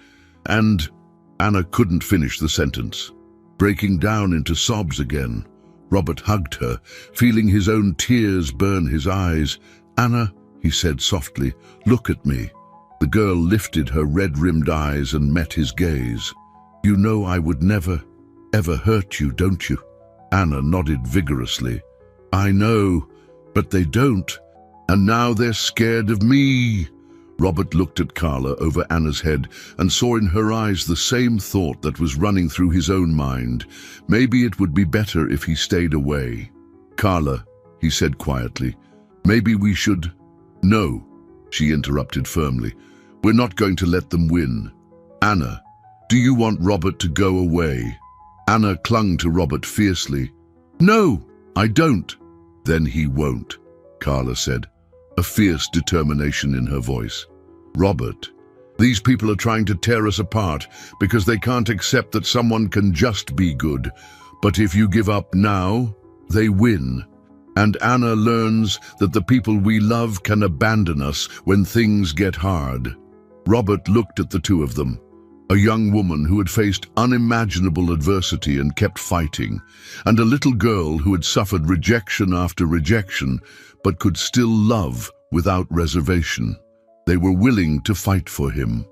Anna couldn't finish the sentence. Breaking down into sobs again, Robert hugged her, feeling his own tears burn his eyes. "Anna," he said softly, "look at me." The girl lifted her red-rimmed eyes and met his gaze. "You know I would never, ever hurt you, don't you?" Anna nodded vigorously. "I know, but they don't. And now they're scared of me." Robert looked at Carla over Anna's head and saw in her eyes the same thought that was running through his own mind. Maybe it would be better if he stayed away. "Carla," he said quietly, "maybe we should—" "No," she interrupted firmly. "We're not going to let them win. Anna, do you want Robert to go away?" Anna clung to Robert fiercely. "No, I don't." "Then he won't," Carla said, a fierce determination in her voice. "Robert, these people are trying to tear us apart because they can't accept that someone can just be good. But if you give up now, they win. And Anna learns that the people we love can abandon us when things get hard." Robert looked at the two of them. A young woman who had faced unimaginable adversity and kept fighting, and a little girl who had suffered rejection after rejection, but could still love without reservation. They were willing to fight for him,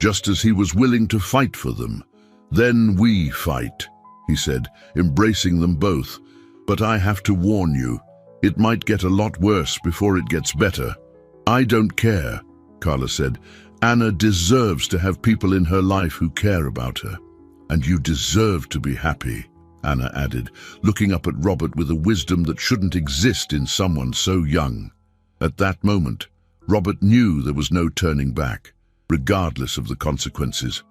just as he was willing to fight for them. "Then we fight," he said, embracing them both. "But I have to warn you, it might get a lot worse before it gets better." "I don't care," Carla said. "Anna deserves to have people in her life who care about her. And you deserve to be happy," Anna added, looking up at Robert with a wisdom that shouldn't exist in someone so young. At that moment, Robert knew there was no turning back, regardless of the consequences.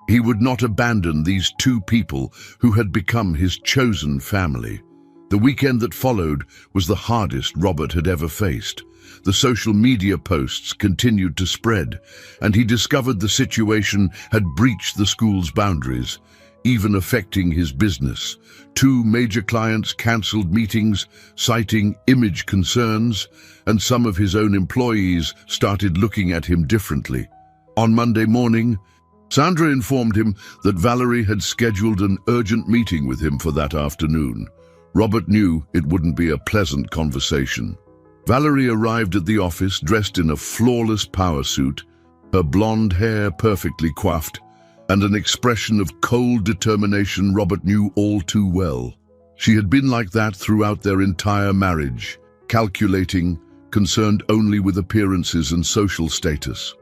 He would not abandon these two people who had become his chosen family. The weekend that followed was the hardest Robert had ever faced. The social media posts continued to spread, and he discovered the situation had breached the school's boundaries, even affecting his business. 2 major clients cancelled meetings, citing image concerns, and some of his own employees started looking at him differently. On Monday morning, Sandra informed him that Valerie had scheduled an urgent meeting with him for that afternoon. Robert knew it wouldn't be a pleasant conversation. Valerie arrived at the office dressed in a flawless power suit, her blonde hair perfectly coiffed, and an expression of cold determination Robert knew all too well. She had been like that throughout their entire marriage, calculating, concerned only with appearances and social status.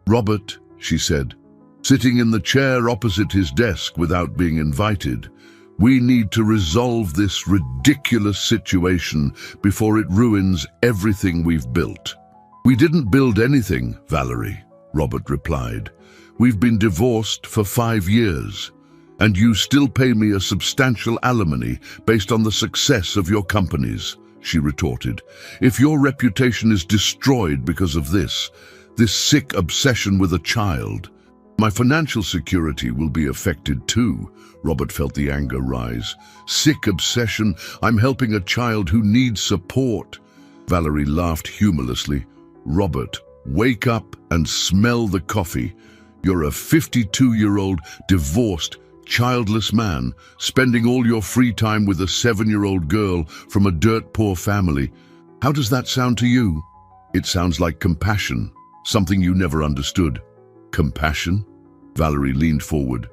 "Robert," she said, sitting in the chair opposite his desk without being invited, "we need to resolve this ridiculous situation before it ruins everything we've built." "We didn't build anything, Valerie," Robert replied. "We've been divorced for 5 years, and you still pay me a substantial alimony based on the success of your companies," she retorted. "If your reputation is destroyed because of this sick obsession with a child, my financial security will be affected too." Robert felt the anger rise. "Sick obsession? I'm helping a child who needs support." Valerie laughed humorlessly. "Robert, wake up and smell the coffee. You're a 52-year-old, divorced, childless man, spending all your free time with a 7-year-old girl from a dirt-poor family. How does that sound to you?" "It sounds like compassion, something you never understood." "Compassion?" Valerie leaned forward,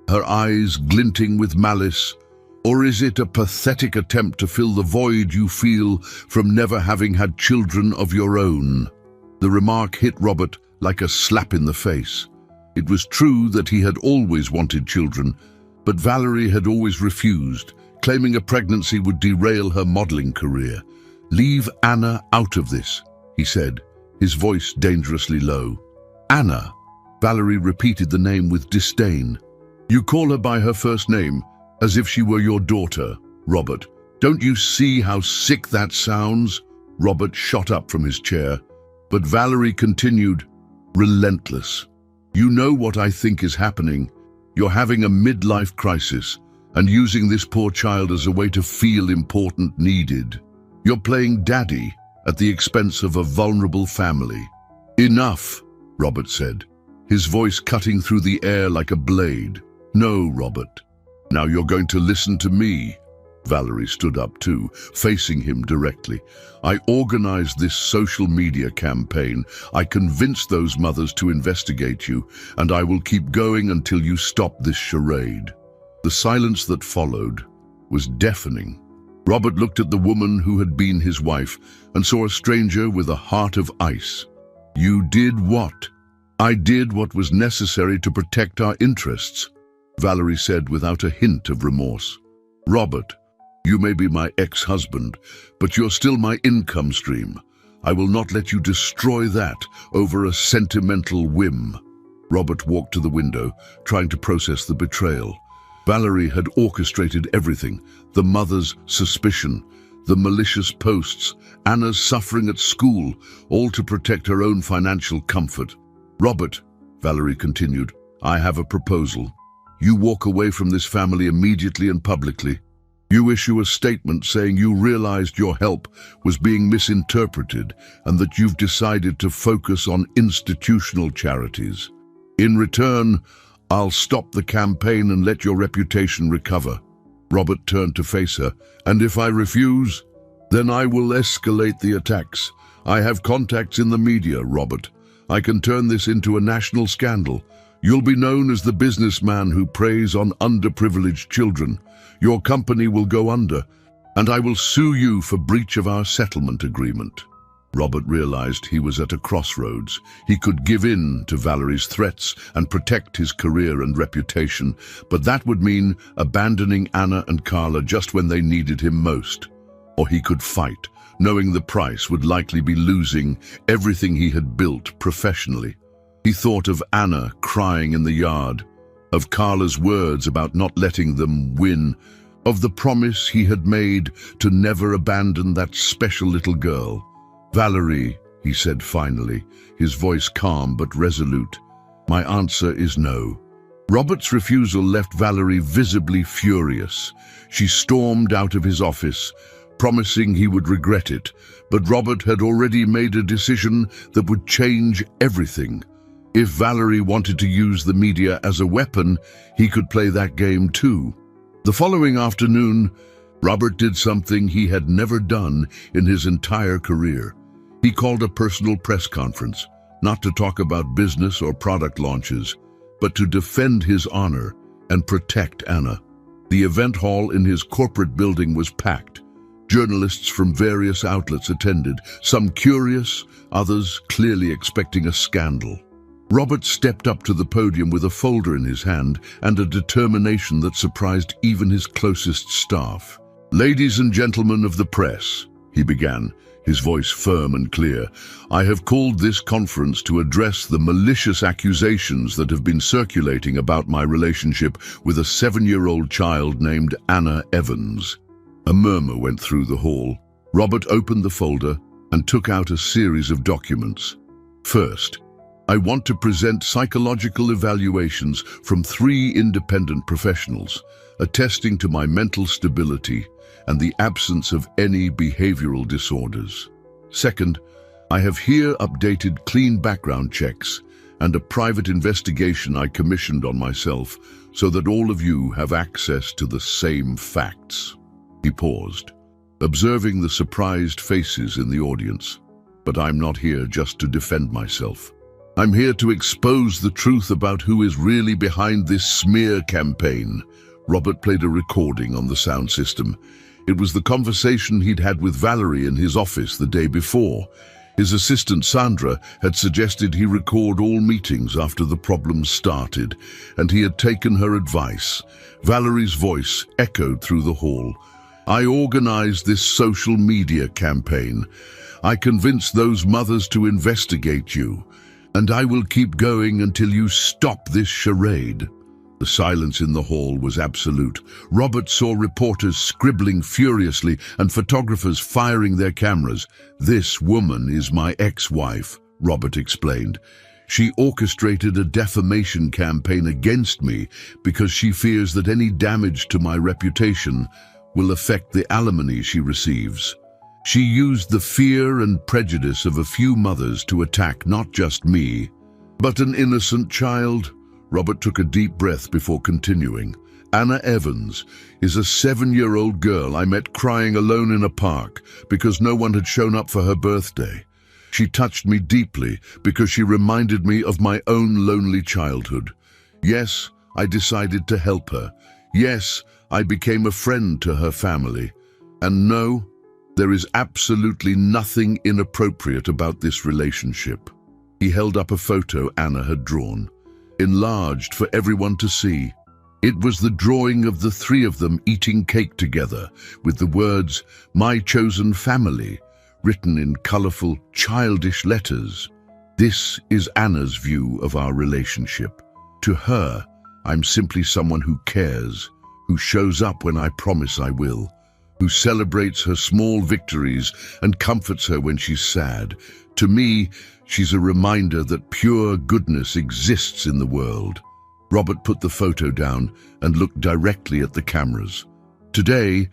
her eyes glinting with malice. "Or is it a pathetic attempt to fill the void you feel from never having had children of your own?" The remark hit Robert like a slap in the face. It was true that he had always wanted children, but Valerie had always refused, claiming a pregnancy would derail her modeling career. "Leave Anna out of this," he said, his voice dangerously low. "Anna?" Valerie repeated the name with disdain. "You call her by her first name, as if she were your daughter, Robert. Don't you see how sick that sounds?" Robert shot up from his chair, but Valerie continued, relentless. "You know what I think is happening. You're having a midlife crisis and using this poor child as a way to feel important, needed. You're playing daddy at the expense of a vulnerable family." "Enough," Robert said, his voice cutting through the air like a blade. "No, Robert. Now you're going to listen to me." Valerie stood up too, facing him directly. "I organized this social media campaign. I convinced those mothers to investigate you, and I will keep going until you stop this charade." The silence that followed was deafening. Robert looked at the woman who had been his wife and saw a stranger with a heart of ice. "You did what?" "I did what was necessary to protect our interests," Valerie said without a hint of remorse. "Robert, you may be my ex-husband, but you're still my income stream. I will not let you destroy that over a sentimental whim." Robert walked to the window, trying to process the betrayal. Valerie had orchestrated everything: the mother's suspicion, the malicious posts, Anna's suffering at school, all to protect her own financial comfort. "Robert," Valerie continued, "I have a proposal. You walk away from this family immediately and publicly. You issue a statement saying you realized your help was being misinterpreted and that you've decided to focus on institutional charities. In return, I'll stop the campaign and let your reputation recover." Robert turned to face her. "And if I refuse, then I will escalate the attacks. I have contacts in the media, Robert. I can turn this into a national scandal. You'll be known as the businessman who preys on underprivileged children. Your company will go under, and I will sue you for breach of our settlement agreement." Robert realized he was at a crossroads. He could give in to Valerie's threats and protect his career and reputation, but that would mean abandoning Anna and Carla just when they needed him most. Or he could fight, knowing the price would likely be losing everything he had built professionally. He thought of Anna crying in the yard, of Carla's words about not letting them win, of the promise he had made to never abandon that special little girl. "Valerie," he said finally, his voice calm but resolute, "my answer is no." Robert's refusal left Valerie visibly furious. She stormed out of his office, promising he would regret it, but Robert had already made a decision that would change everything. If Valerie wanted to use the media as a weapon, he could play that game too. The following afternoon, Robert did something he had never done in his entire career. He called a personal press conference, not to talk about business or product launches, but to defend his honor and protect Anna. The event hall in his corporate building was packed. Journalists from various outlets attended, some curious, others clearly expecting a scandal. Robert stepped up to the podium with a folder in his hand and a determination that surprised even his closest staff. "Ladies and gentlemen of the press," he began, his voice firm and clear, "I have called this conference to address the malicious accusations that have been circulating about my relationship with a 7-year-old child named Anna Evans." A murmur went through the hall. Robert opened the folder and took out a series of documents. "First, I want to present psychological evaluations from 3 independent professionals, attesting to my mental stability and the absence of any behavioral disorders. Second, I have here updated clean background checks and a private investigation I commissioned on myself so that all of you have access to the same facts." He paused, observing the surprised faces in the audience. "But I'm not here just to defend myself. I'm here to expose the truth about who is really behind this smear campaign." Robert played a recording on the sound system. It was the conversation he'd had with Valerie in his office the day before. His assistant Sandra had suggested he record all meetings after the problems started, and he had taken her advice. Valerie's voice echoed through the hall. "I organized this social media campaign. I convinced those mothers to investigate you, and I will keep going until you stop this charade." The silence in the hall was absolute. Robert saw reporters scribbling furiously and photographers firing their cameras. "This woman is my ex-wife," Robert explained. "She orchestrated a defamation campaign against me because she fears that any damage to my reputation will affect the alimony she receives. She used the fear and prejudice of a few mothers to attack not just me, but an innocent child." Robert took a deep breath before continuing. "Anna Evans is a 7-year-old girl I met crying alone in a park because no one had shown up for her birthday. She touched me deeply because she reminded me of my own lonely childhood. Yes, I decided to help her. Yes, I became a friend to her family. And no, there is absolutely nothing inappropriate about this relationship." He held up a photo Anna had drawn, enlarged for everyone to see. It was the drawing of the 3 of them eating cake together, with the words, "My chosen family," written in colorful, childish letters. This is Anna's view of our relationship. To her, I'm simply someone who cares, who shows up when I promise I will, who celebrates her small victories and comforts her when she's sad. To me, she's a reminder that pure goodness exists in the world. Robert put the photo down and looked directly at the cameras. "Today,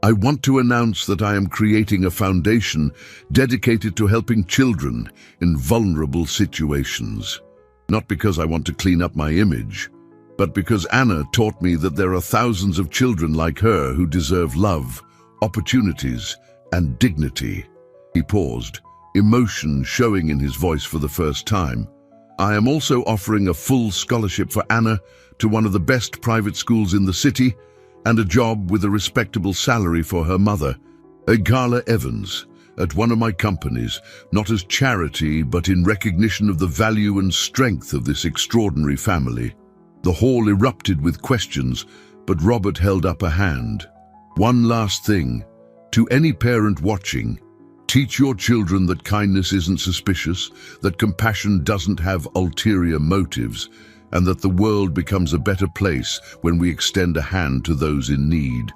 I want to announce that I am creating a foundation dedicated to helping children in vulnerable situations. Not because I want to clean up my image, but because Anna taught me that there are thousands of children like her who deserve love, opportunities, and dignity." He paused, emotion showing in his voice for the first time. "I am also offering a full scholarship for Anna to one of the best private schools in the city and a job with a respectable salary for her mother, Carla Evans, at one of my companies, not as charity but in recognition of the value and strength of this extraordinary family." The hall erupted with questions, but Robert held up a hand. "One last thing. To any parent watching, teach your children that kindness isn't suspicious, that compassion doesn't have ulterior motives, and that the world becomes a better place when we extend a hand to those in need.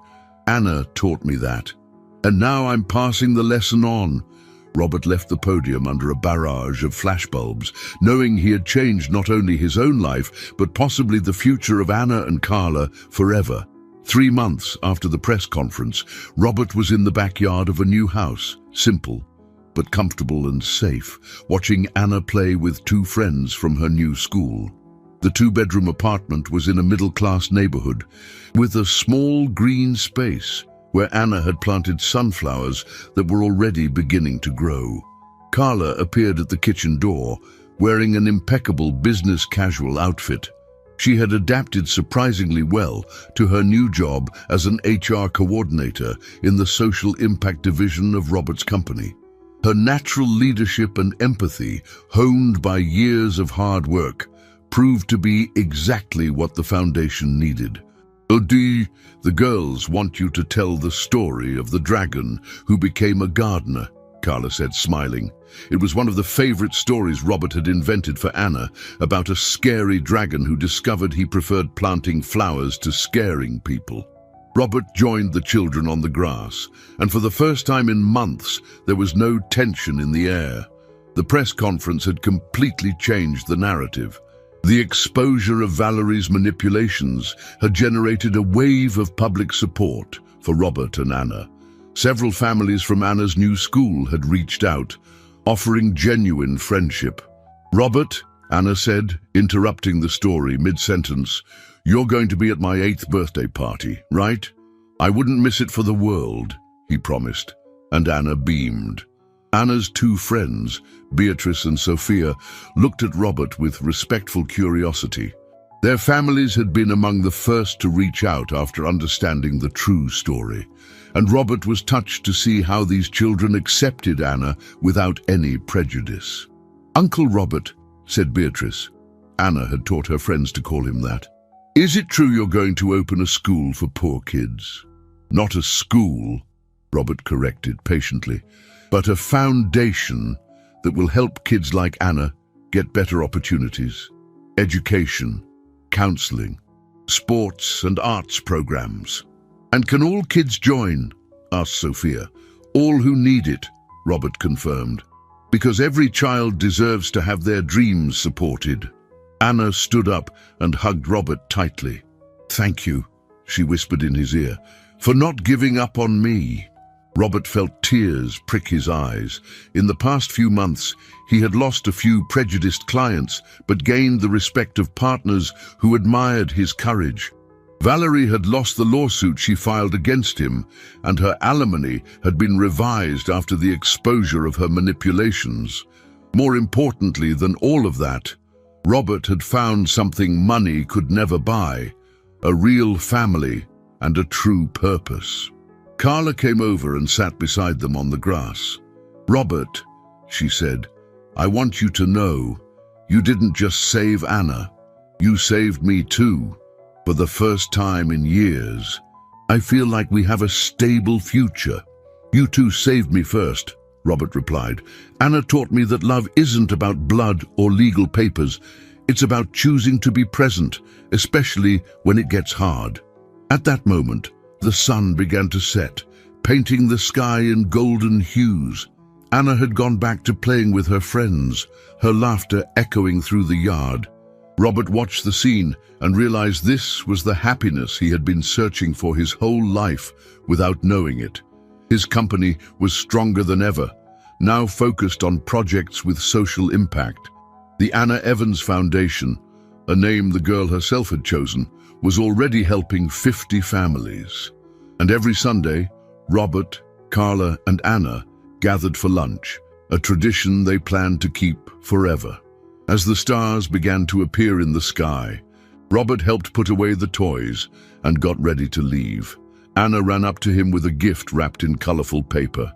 Anna taught me that. And now I'm passing the lesson on." Robert left the podium under a barrage of flashbulbs, knowing he had changed not only his own life, but possibly the future of Anna and Carla forever. 3 months after the press conference, Robert was in the backyard of a new house, simple, but comfortable and safe, watching Anna play with two friends from her new school. The two-bedroom apartment was in a middle-class neighborhood, with a small green space where Anna had planted sunflowers that were already beginning to grow. Carla appeared at the kitchen door, wearing an impeccable business-casual outfit. She had adapted surprisingly well to her new job as an HR coordinator in the social impact division of Robert's company. Her natural leadership and empathy, honed by years of hard work, proved to be exactly what the foundation needed. Odi, the girls want you to tell the story of the dragon who became a gardener, Carla said, smiling. It was one of the favorite stories Robert had invented for Anna, about a scary dragon who discovered he preferred planting flowers to scaring people. Robert joined the children on the grass, and for the first time in months, there was no tension in the air. The press conference had completely changed the narrative. The exposure of Valerie's manipulations had generated a wave of public support for Robert and Anna. Several families from Anna's new school had reached out, offering genuine friendship. "Robert," Anna said, interrupting the story mid-sentence, "you're going to be at my 8th birthday party, right?" "I wouldn't miss it for the world," he promised, and Anna beamed. Anna's two friends, Beatrice and Sophia, looked at Robert with respectful curiosity. Their families had been among the first to reach out after understanding the true story, and Robert was touched to see how these children accepted Anna without any prejudice. "Uncle Robert," said Beatrice. Anna had taught her friends to call him that. "Is it true you're going to open a school for poor kids?" "Not a school," Robert corrected patiently, "but a foundation that will help kids like Anna get better opportunities. Education, counseling, sports and arts programs." "And can all kids join?" asked Sophia. "All who need it," Robert confirmed, "because every child deserves to have their dreams supported." Anna stood up and hugged Robert tightly. "Thank you," she whispered in his ear, "for not giving up on me." Robert felt tears prick his eyes. In the past few months, he had lost a few prejudiced clients, but gained the respect of partners who admired his courage. Valerie had lost the lawsuit she filed against him, and her alimony had been revised after the exposure of her manipulations. More importantly than all of that, Robert had found something money could never buy: a real family and a true purpose. Carla came over and sat beside them on the grass. "Robert," she said, "I want you to know, you didn't just save Anna, you saved me too. For the first time in years, I feel like we have a stable future." "You two saved me first," Robert replied. "Anna taught me that love isn't about blood or legal papers. It's about choosing to be present, especially when it gets hard." At that moment, the sun began to set, painting the sky in golden hues. Anna had gone back to playing with her friends, her laughter echoing through the yard. Robert watched the scene and realized this was the happiness he had been searching for his whole life without knowing it. His company was stronger than ever, now focused on projects with social impact. The Anna Evans Foundation, a name the girl herself had chosen, was already helping 50 families. And every Sunday, Robert, Carla, and Anna gathered for lunch, a tradition they planned to keep forever. As the stars began to appear in the sky, Robert helped put away the toys and got ready to leave. Anna ran up to him with a gift wrapped in colorful paper.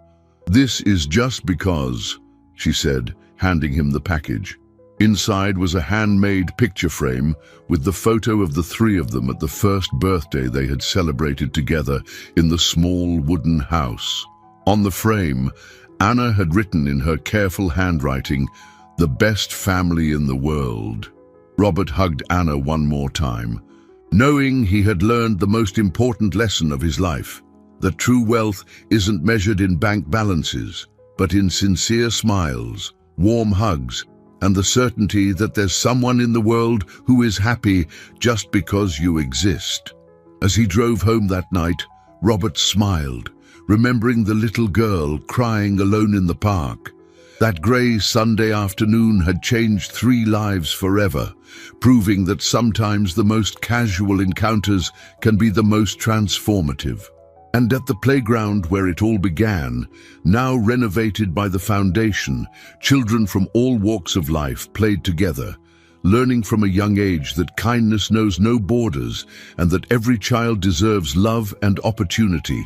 "This is just because," she said, handing him the package. Inside was a handmade picture frame with the photo of the three of them at the first birthday they had celebrated together in the small wooden house. On the frame, Anna had written in her careful handwriting, "The best family in the world." Robert hugged Anna one more time, knowing he had learned the most important lesson of his life, that true wealth isn't measured in bank balances, but in sincere smiles, warm hugs, and the certainty that there's someone in the world who is happy just because you exist. As he drove home that night, Robert smiled, remembering the little girl crying alone in the park. That grey Sunday afternoon had changed 3 lives forever, proving that sometimes the most casual encounters can be the most transformative. And at the playground where it all began, now renovated by the foundation, children from all walks of life played together, learning from a young age that kindness knows no borders and that every child deserves love and opportunity.